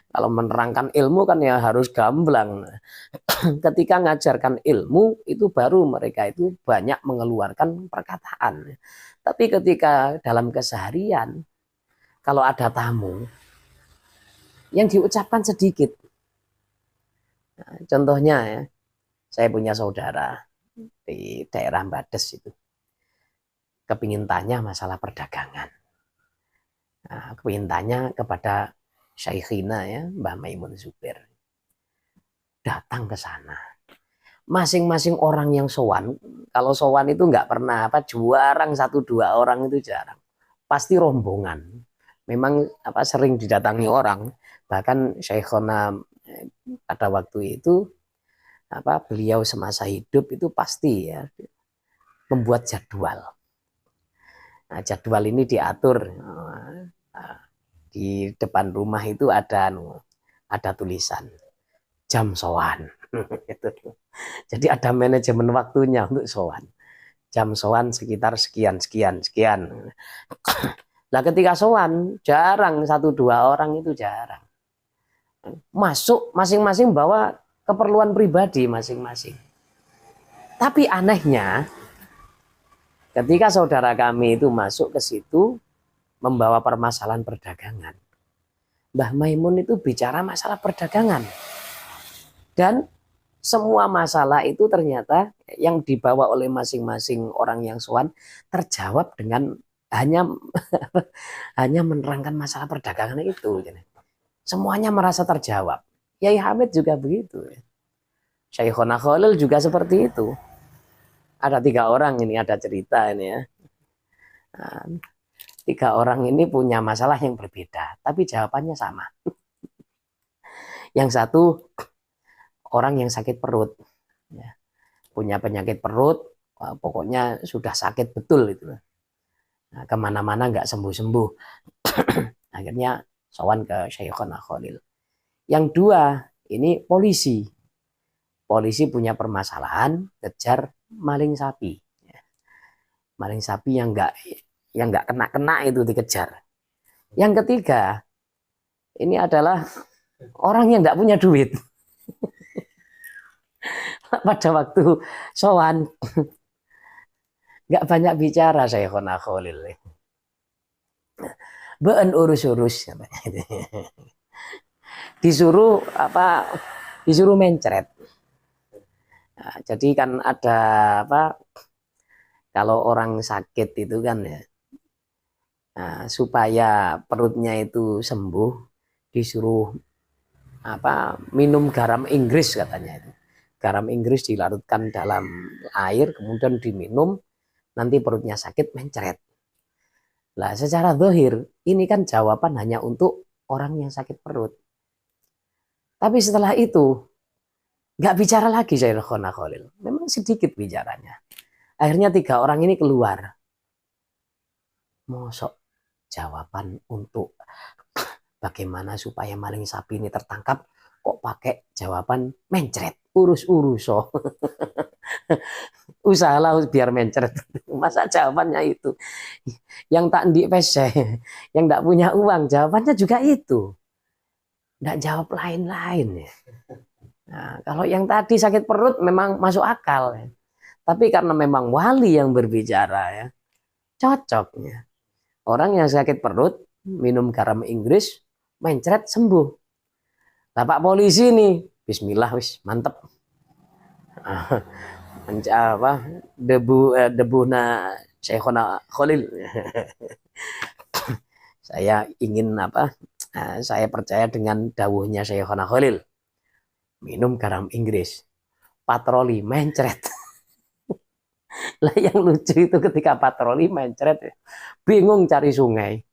Kalau menerangkan ilmu kan ya harus gamblang. Ketika ngajarkan ilmu itu baru mereka itu banyak mengeluarkan perkataan. Tapi ketika dalam keseharian, kalau ada tamu, yang diucapkan sedikit. Nah, contohnya ya, saya punya saudara di daerah Bades itu, kepingin tanya masalah perdagangan. Nah, kepingin tanya kepada Syekhina ya, Mbah Maimun Zubair. Datang ke sana. Masing-masing orang yang sowan, kalau sowan itu nggak pernah jarang 1-2 orang itu jarang. Pasti rombongan. Memang sering didatangi orang. Bahkan Syekhona pada waktu itu beliau semasa hidup itu pasti ya membuat jadwal. Nah, jadwal ini diatur di depan rumah itu ada tulisan jam sowan. Jadi ada manajemen waktunya untuk sowan. Jam sowan sekitar sekian. Nah ketika sowan jarang 1-2 orang itu jarang. Masuk masing-masing bawa keperluan pribadi masing-masing. Tapi anehnya ketika saudara kami itu masuk ke situ membawa permasalahan perdagangan, Mbah Maimun itu bicara masalah perdagangan. Dan semua masalah itu ternyata yang dibawa oleh masing-masing orang yang sowan terjawab dengan hanya menerangkan masalah perdagangan itu. Semuanya merasa terjawab. Yai Hamid juga begitu. Syekhona Khalil juga seperti itu. Ada 3 orang ini, ada cerita ini ya. 3 orang ini punya masalah yang berbeda, tapi jawabannya sama. Yang satu orang yang sakit perut, ya. Punya penyakit perut, pokoknya sudah sakit betul itu. Nah, kemana-mana nggak sembuh-sembuh. Akhirnya sowan ke Syekhona Khalil. Yang 2 ini polisi. Polisi punya permasalahan kejar maling sapi. Maling sapi yang nggak kena itu dikejar. Yang ketiga ini adalah orang yang nggak punya duit. Pada waktu sowan nggak banyak bicara Syekhona Khalil. Beun urus-urus disuruh mencret. Nah, jadi kan ada kalau orang sakit itu kan ya, supaya perutnya itu sembuh disuruh minum garam Inggris katanya itu. Garam Inggris dilarutkan dalam air kemudian diminum, nanti perutnya sakit mencret. Lah secara zahir ini kan jawaban hanya untuk orang yang sakit perut. Tapi setelah itu nggak bicara lagi Syekhona Khalil. Memang sedikit bicaranya. Akhirnya 3 orang ini keluar. Mosok jawaban untuk bagaimana supaya maling sapi ini tertangkap kok pakai jawaban mencret, urus-urus. Usahalah biar mencret. Masa jawabannya itu. Yang tak di PC, yang tak punya uang, jawabannya juga itu. Nggak jawab lain-lain ya. Nah, kalau yang tadi sakit perut memang masuk akal ya. Tapi karena memang wali yang berbicara ya, cocoknya. Orang yang sakit perut minum garam Inggris, mencret sembuh. Nah, Pak polisi nih, bismillah wis mantep. apa debuna Syekhona Khalil. Saya ingin apa? Saya percaya dengan dawuhnya Syekhona Khalil. Minum garam Inggris, patroli mencret. Lah yang lucu itu ketika patroli mencret, bingung cari sungai.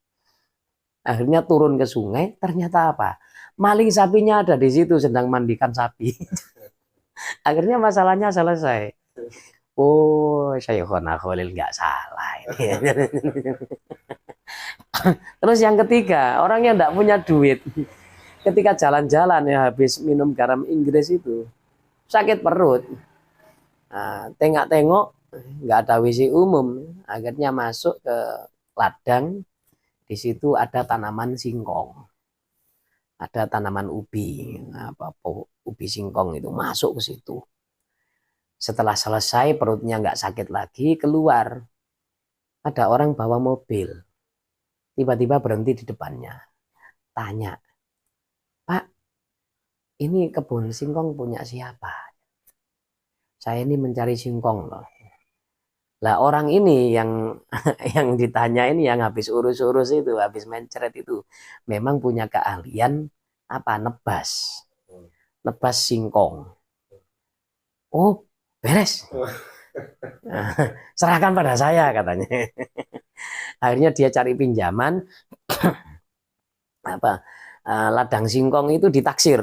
Akhirnya turun ke sungai, ternyata apa? Maling sapinya ada di situ sedang mandikan sapi. Akhirnya masalahnya selesai. Oh, Syekhona Khalil nggak salah ini. Terus yang ketiga, orang yang nggak punya duit, ketika jalan-jalan ya habis minum garam Inggris itu sakit perut. Nah, tengok-tengok nggak ada WC umum, akhirnya masuk ke ladang. Di situ ada tanaman singkong, ada tanaman ubi, apa ubi singkong itu masuk ke situ. Setelah selesai perutnya nggak sakit lagi, keluar. Ada orang bawa mobil, tiba-tiba berhenti di depannya, tanya, Pak, ini kebun singkong punya siapa? Saya ini mencari singkong loh. Lah orang ini yang yang ditanya ini yang habis urus-urus itu, habis mencret itu, memang punya keahlian apa? Nebas. Nebas singkong. Oh, beres. Serahkan pada saya katanya. Akhirnya dia cari pinjaman apa? Ladang singkong itu ditaksir.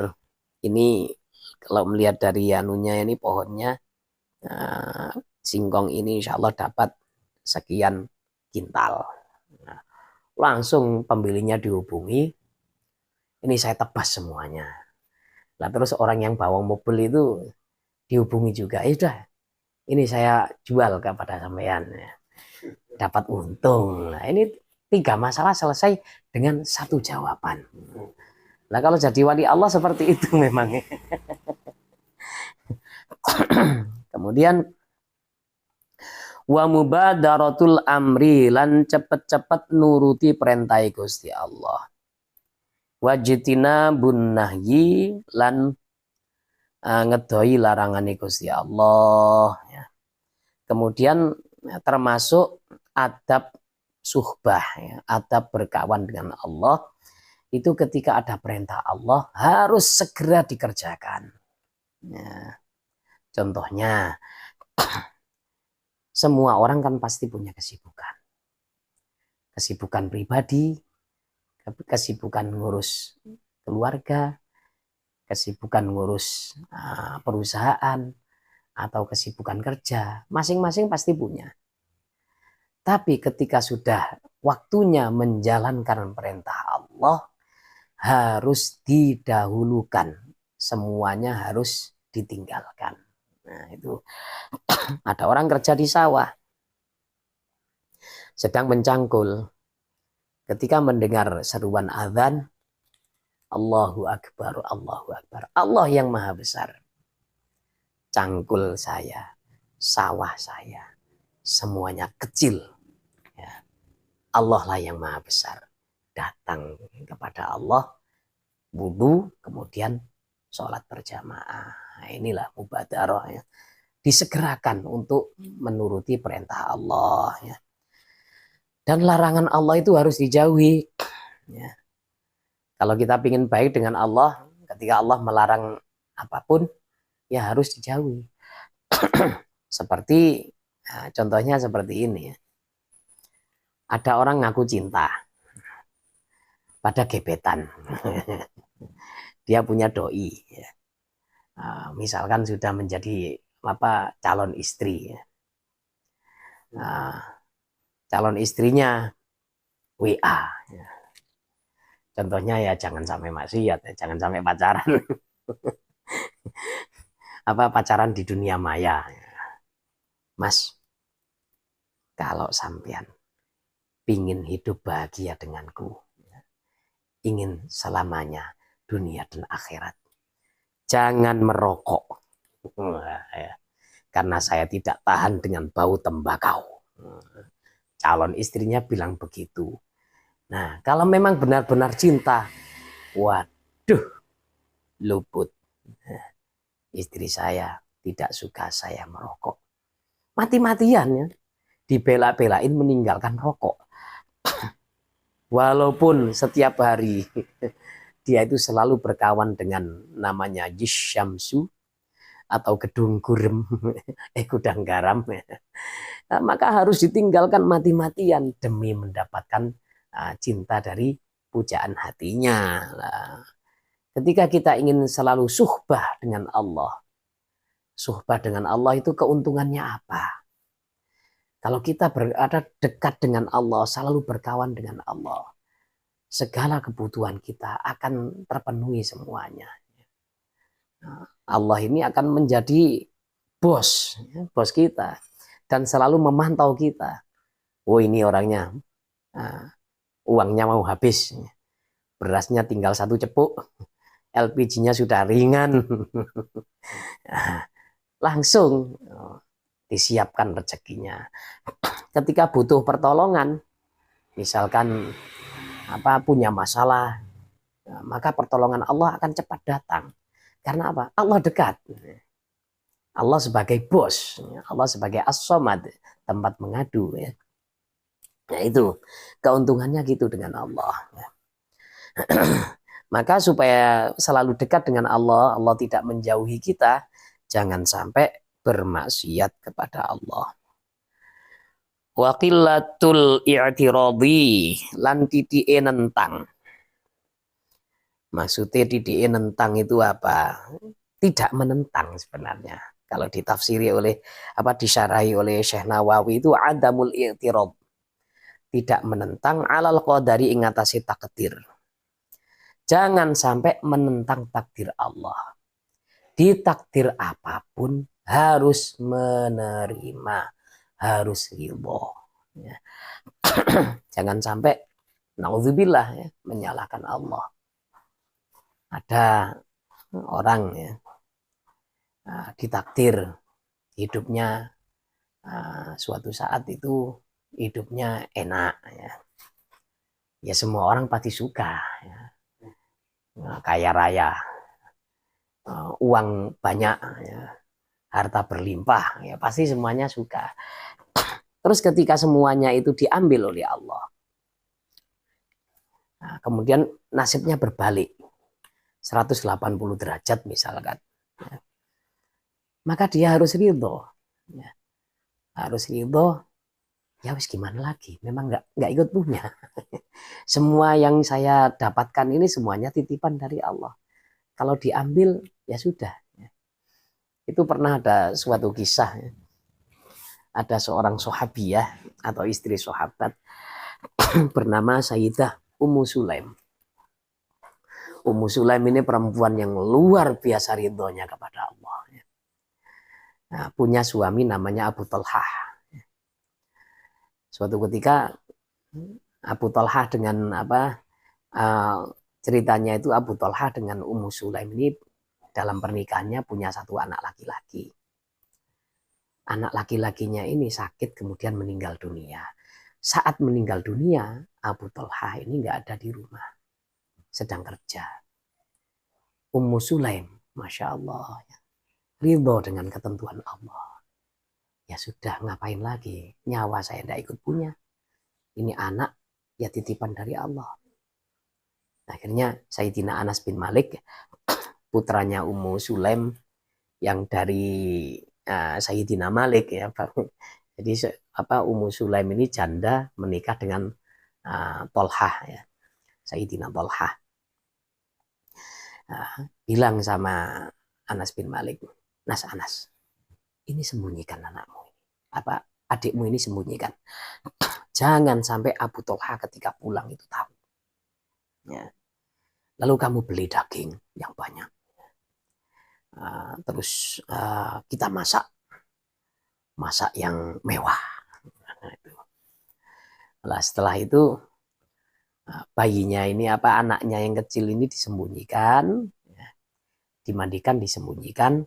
Ini kalau melihat dari anunya ini pohonnya singkong ini insya Allah dapat sekian kintal. Nah, langsung pembelinya dihubungi, ini saya tebas semuanya. Nah terus orang yang bawa mobil itu dihubungi juga, sudah ini saya jual kepada sampean, dapat untung. Nah ini 3 masalah selesai dengan 1 jawaban. Nah kalau jadi wali Allah seperti itu memang. Kemudian wa mubadaratul amri, lan cepet-cepet nuruti perintah Gusti Allah. Wajtina bun nahyi, lan ngedoi larangan Gusti Allah. Ya. Kemudian termasuk adab suhbah, ya, adab berkawan dengan Allah. Itu ketika ada perintah Allah harus segera dikerjakan. Ya. Contohnya, semua orang kan pasti punya kesibukan. Kesibukan pribadi, kesibukan ngurus keluarga, kesibukan ngurus perusahaan, atau kesibukan kerja. Masing-masing pasti punya. Tapi ketika sudah waktunya menjalankan perintah Allah, harus didahulukan. Semuanya harus ditinggalkan. Nah itu ada orang kerja di sawah, sedang mencangkul. Ketika mendengar seruan azan, Allahu Akbar, Allahu Akbar. Allah yang maha besar. Cangkul saya, sawah saya, semuanya kecil. Ya. Allah lah yang maha besar. Datang kepada Allah, wudu, kemudian sholat berjamaah. Nah, inilah mubadarah, ya. Disegerakan untuk menuruti perintah Allah. Ya. Dan larangan Allah itu harus dijauhi. Ya. Kalau kita ingin baik dengan Allah, ketika Allah melarang apapun, ya harus dijauhi. Seperti, nah, contohnya seperti ini. Ya. Ada orang ngaku cinta pada gebetan. Dia punya doi. Ya. Misalkan sudah menjadi calon istri. Ya. Calon istrinya WA. Ya. Contohnya ya jangan sampai maksiat, ya. Jangan sampai pacaran. Pacaran di dunia maya. Mas, kalau sampean pingin hidup bahagia denganku, ingin selamanya dunia dan akhirat, jangan merokok. Karena saya tidak tahan dengan bau tembakau. Calon istrinya bilang begitu. Nah, kalau memang benar-benar cinta, waduh, luput. Istri saya tidak suka saya merokok. mati-matian ya, dibela-belain meninggalkan rokok. Walaupun setiap hari dia itu selalu berkawan dengan namanya Jisyamsu atau gedung gurem, gudang garam, nah, maka harus ditinggalkan mati-matian demi mendapatkan cinta dari pujaan hatinya. Nah, ketika kita ingin selalu suhbah dengan Allah, suhbah dengan Allah itu keuntungannya apa? Kalau kita berada dekat dengan Allah, selalu berkawan dengan Allah, segala kebutuhan kita akan terpenuhi semuanya. Allah ini akan menjadi bos, bos kita, dan selalu memantau kita. Oh ini orangnya, uangnya mau habis, berasnya tinggal 1 cepuk, LPG-nya sudah ringan, langsung disiapkan rezekinya. Ketika butuh pertolongan, misalkan punya masalah, maka pertolongan Allah akan cepat datang. Karena apa? Allah dekat. Allah sebagai bos, Allah sebagai as-somad, tempat mengadu. Ya. Nah itu keuntungannya gitu dengan Allah. Maka supaya selalu dekat dengan Allah, Allah tidak menjauhi kita, jangan sampai bermaksiat kepada Allah. Wa qillatul i'tiradi, lan titike nentang. Maksudnya titike nentang itu apa? Tidak menentang sebenarnya. Kalau ditafsiri oleh disyarahi oleh Syekh Nawawi itu adamul i'tirad. Tidak menentang alal qadari ing atase takdir. Jangan sampai menentang takdir Allah. Di takdir apapun harus menerima, harus ridho. Ya. Jangan sampai naudzubillah ya, menyalahkan Allah. Ada orang ya, ditakdir hidupnya suatu saat itu hidupnya enak ya. Ya semua orang pasti suka ya. Kaya raya, uang banyak ya, harta berlimpah ya pasti semuanya suka. Terus ketika semuanya itu diambil oleh Allah, nah, kemudian nasibnya berbalik 180 derajat misalkan ya. Maka dia harus ridho ya. Harus ridho, ya wis gimana lagi, memang nggak ikut punya. Semua yang saya dapatkan ini semuanya titipan dari Allah, kalau diambil ya sudah ya. Itu pernah ada suatu kisah ya. Ada seorang sahabiyah atau istri sahabat bernama Sayyidah Ummu Sulaim. Ummu Sulaim ini perempuan yang luar biasa ridhonya kepada Allah. Nah, punya suami namanya Abu Talhah. Suatu ketika Abu Talhah dengan ceritanya itu Abu Talhah dengan Ummu Sulaim ini dalam pernikahannya punya 1 anak laki-laki. Anak laki-lakinya ini sakit kemudian meninggal dunia. Saat meninggal dunia, Abu Talhah ini nggak ada di rumah, sedang kerja. Ummu Sulaim, Masya Allah, ridho dengan ketentuan Allah. Ya sudah, ngapain lagi? Nyawa saya tidak ikut punya. Ini anak, ya titipan dari Allah. Akhirnya Sayyidina Anas bin Malik, putranya Ummu Sulaim, yang dari Sayyidina Malik ya. Jadi Ummu Sulaim ini janda menikah dengan Tolhah ya. Sayyidina Tolhah. Bilang sama Anas bin Malik, Anas, ini sembunyikan anakmu. Adikmu ini sembunyikan. Jangan sampai Abu Tolhah ketika pulang itu tahu. Ya. Lalu kamu beli daging yang banyak. Terus kita masak yang mewah. Nah, setelah itu bayinya ini anaknya yang kecil ini disembunyikan, ya, dimandikan, disembunyikan.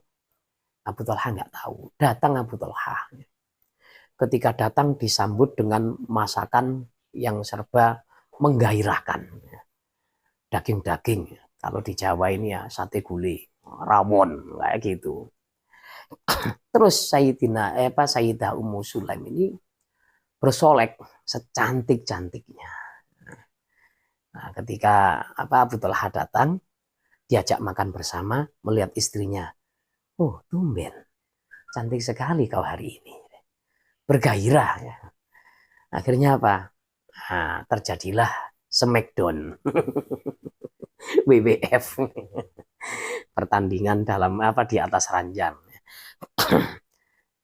Abu Talhah nggak tahu. Datang Abu Talhah. Ketika datang disambut dengan masakan yang serba menggairahkan. Daging-daging. Kalau di Jawa ini ya sate gulai, rawon kayak gitu. Terus Sayyidah Ummu Sulaim ini bersolek secantik-cantiknya. Nah, ketika Abu Talha datang, diajak makan bersama, melihat istrinya. Oh, tumben. Cantik sekali kau hari ini. Bergairah. Ya. Akhirnya apa? Nah, terjadilah Smackdown. WWF. Pertandingan dalam di atas ranjang.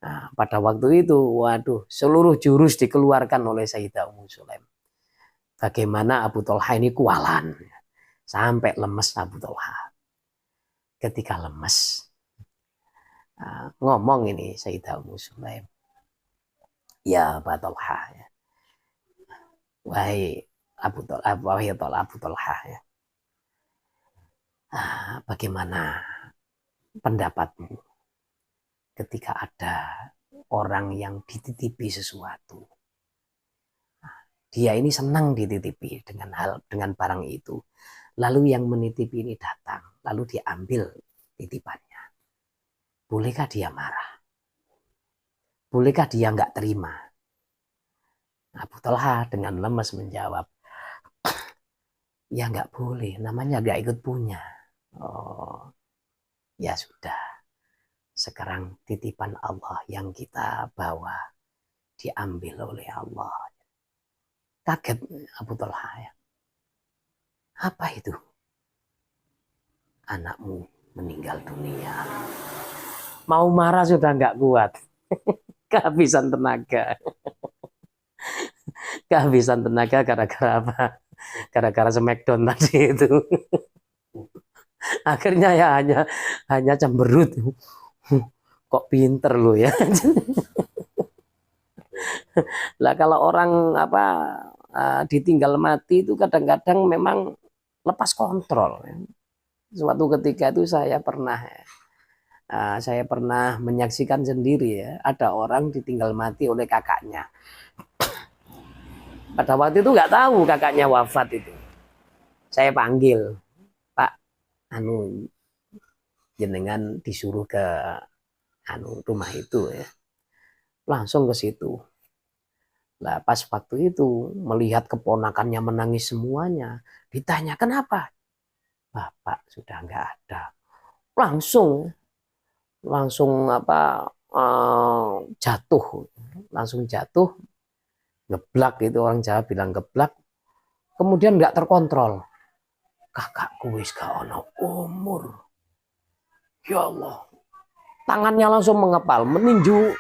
Nah, pada waktu itu, waduh, seluruh jurus dikeluarkan oleh Sayyidah Ummu Sulaim. Bagaimana Abu Talha ini kualan. Sampai lemes Abu Talha. Ketika lemes, ngomong ini Sayyidah Ummu Sulaim. Ya Abu Talha. Ya. Wahai Abu Talha. Ya. Bagaimana pendapatmu ketika ada orang yang dititipi sesuatu? Dia ini senang dititipi dengan barang itu. Lalu yang menitipi ini datang, lalu diambil titipannya. Bolehkah dia marah? Bolehkah dia nggak terima? Abu Talha dengan lemes menjawab, ya nggak boleh, namanya nggak ikut punya. Oh, ya sudah. Sekarang titipan Allah yang kita bawa diambil oleh Allah. Kaget Abu Talha ya. Apa itu? Anakmu meninggal dunia. Mau marah sudah nggak kuat. Kehabisan tenaga. Kehabisan tenaga gara-gara apa? Gara-gara Smackdown tadi itu. Akhirnya ya hanya cemberut. Kok pinter lo ya. Lah kalau orang ditinggal mati itu kadang-kadang memang lepas kontrol. Suatu ketika itu saya pernah menyaksikan sendiri ya, ada orang ditinggal mati oleh kakaknya. Pada waktu itu nggak tahu kakaknya wafat itu. Saya panggil, Pak, jenengan disuruh ke rumah itu ya. Langsung ke situ. Nah, pas waktu itu melihat keponakannya menangis semuanya, ditanya kenapa? Bapak sudah nggak ada. Langsung jatuh, ngeblak itu orang Jawa bilang ngeblak. Kemudian nggak terkontrol. Kakakku wis gak ono umur. Ya Allah. Tangannya langsung mengepal, meninju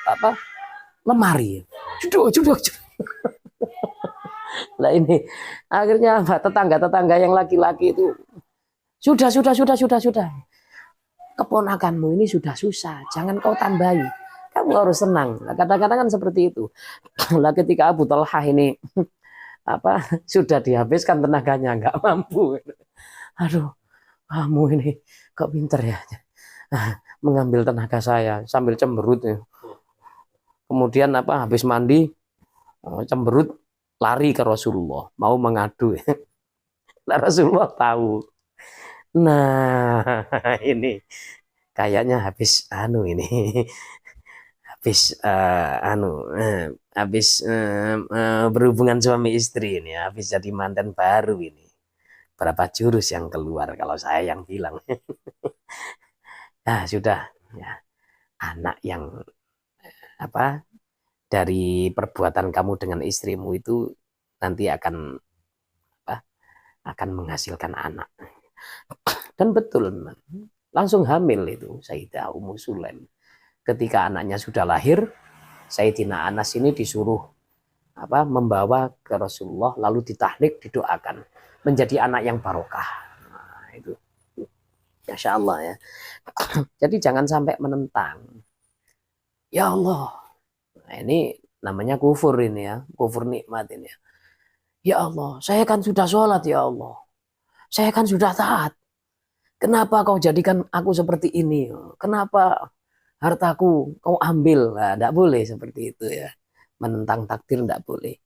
lemari. Juduk. Nah ini akhirnya tetangga-tetangga yang laki-laki itu sudah. Keponakanmu ini sudah susah, jangan kau tambahi. Kamu harus senang. Nah, kadang-kadang kan seperti itu. Lah ketika Abu Talha ini sudah dihabiskan tenaganya, nggak mampu. Aduh, kamu ini kok pinter ya, mengambil tenaga saya sambil cemberut ya. Kemudian habis mandi cemberut lari ke Rasulullah mau mengadu ya. Rasulullah tahu. Nah ini kayaknya habis berhubungan suami istri ini, habis jadi mantan baru ini. Berapa jurus yang keluar kalau saya yang bilang. Nah sudah ya, anak yang dari perbuatan kamu dengan istrimu itu nanti akan menghasilkan anak. Dan betul langsung hamil itu Sayyidah Ummu Sulaim. Ketika anaknya sudah lahir, Sayyidina Anas ini disuruh membawa ke Rasulullah, lalu ditahnik, didoakan menjadi anak yang barokah. Nah, itu Masya Allah ya. Jadi jangan sampai menentang. Ya Allah, nah, ini namanya kufur ini ya, kufur nikmat ini ya. Ya Allah, saya kan sudah sholat ya Allah. Saya kan sudah taat. Kenapa kau jadikan aku seperti ini? Kenapa hartaku kau ambil? Nah, tidak boleh seperti itu ya. Menentang takdir tidak boleh.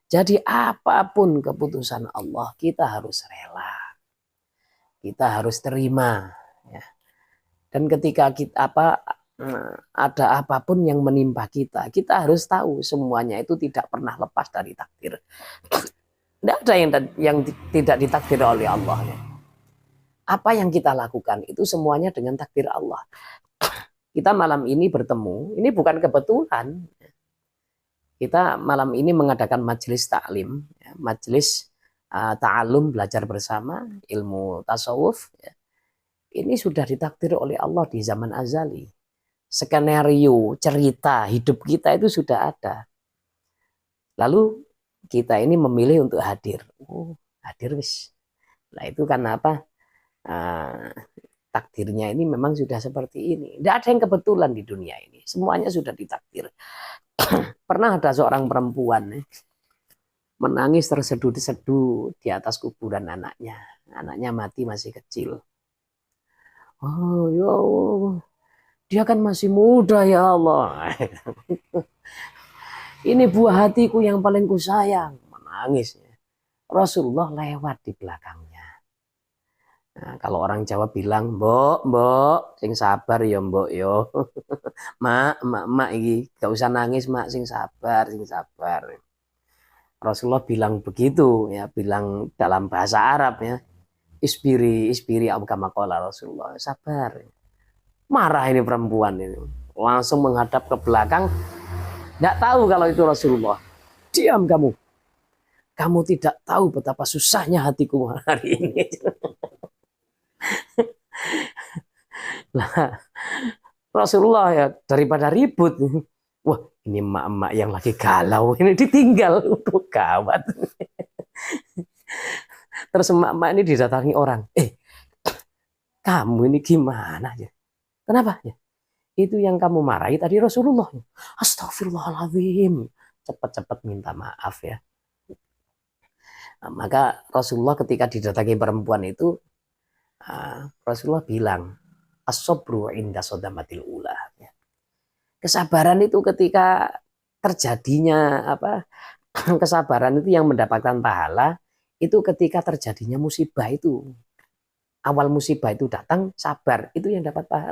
Jadi apapun keputusan Allah, kita harus rela. Kita harus terima. Ya. Dan ketika kita ada apapun yang menimpa kita, kita harus tahu semuanya itu tidak pernah lepas dari takdir. Tidak ada yang tidak ditakdir oleh Allah. Apa yang kita lakukan itu semuanya dengan takdir Allah. Kita malam ini bertemu, ini bukan kebetulan. Kita malam ini mengadakan majelis taklim, majelis ta'alum, belajar bersama ilmu tasawuf. Ini sudah ditakdir oleh Allah di zaman azali. Skenario cerita hidup kita itu sudah ada. Lalu kita ini memilih untuk hadir. Hadir wis. Nah itu karena apa? Takdirnya ini memang sudah seperti ini. Tidak ada yang kebetulan di dunia ini. Semuanya sudah ditakdir. Pernah ada seorang perempuan menangis terseduh-seduh di atas kuburan anaknya. Anaknya mati masih kecil. Oh ya Allah. Dia kan masih muda ya Allah. Ini buah hatiku yang paling kusayang. Menangis. Rasulullah lewat di belakangnya. Nah, kalau orang Jawa bilang, mbok, sing sabar ya mbok yo. mak iki, gak usah nangis mak, sing sabar. Rasulullah bilang begitu ya, bilang dalam bahasa Arab ya. Isbiri kama qala Rasulullah, sabar. Marah ini perempuan ini. Langsung menghadap ke belakang. Tidak tahu kalau itu Rasulullah. Diam kamu. Kamu tidak tahu betapa susahnya hatiku hari ini. Nah, Rasulullah ya daripada ribut. Wah ini emak-emak yang lagi galau. Ini ditinggal. Gawat. Terus emak-emak ini didatangi orang. Kamu ini gimana ya? Kenapa ya? Itu yang kamu marahi tadi Rasulullah. Astagfirullahaladzim. Cepat-cepat minta maaf ya. Nah, maka Rasulullah ketika didatangi perempuan itu, Rasulullah bilang, as-sabru inda sodamatil ula. Kesabaran itu ketika terjadinya kesabaran itu yang mendapatkan pahala itu ketika terjadinya musibah itu. Awal musibah itu datang, sabar, itu yang dapat pahala.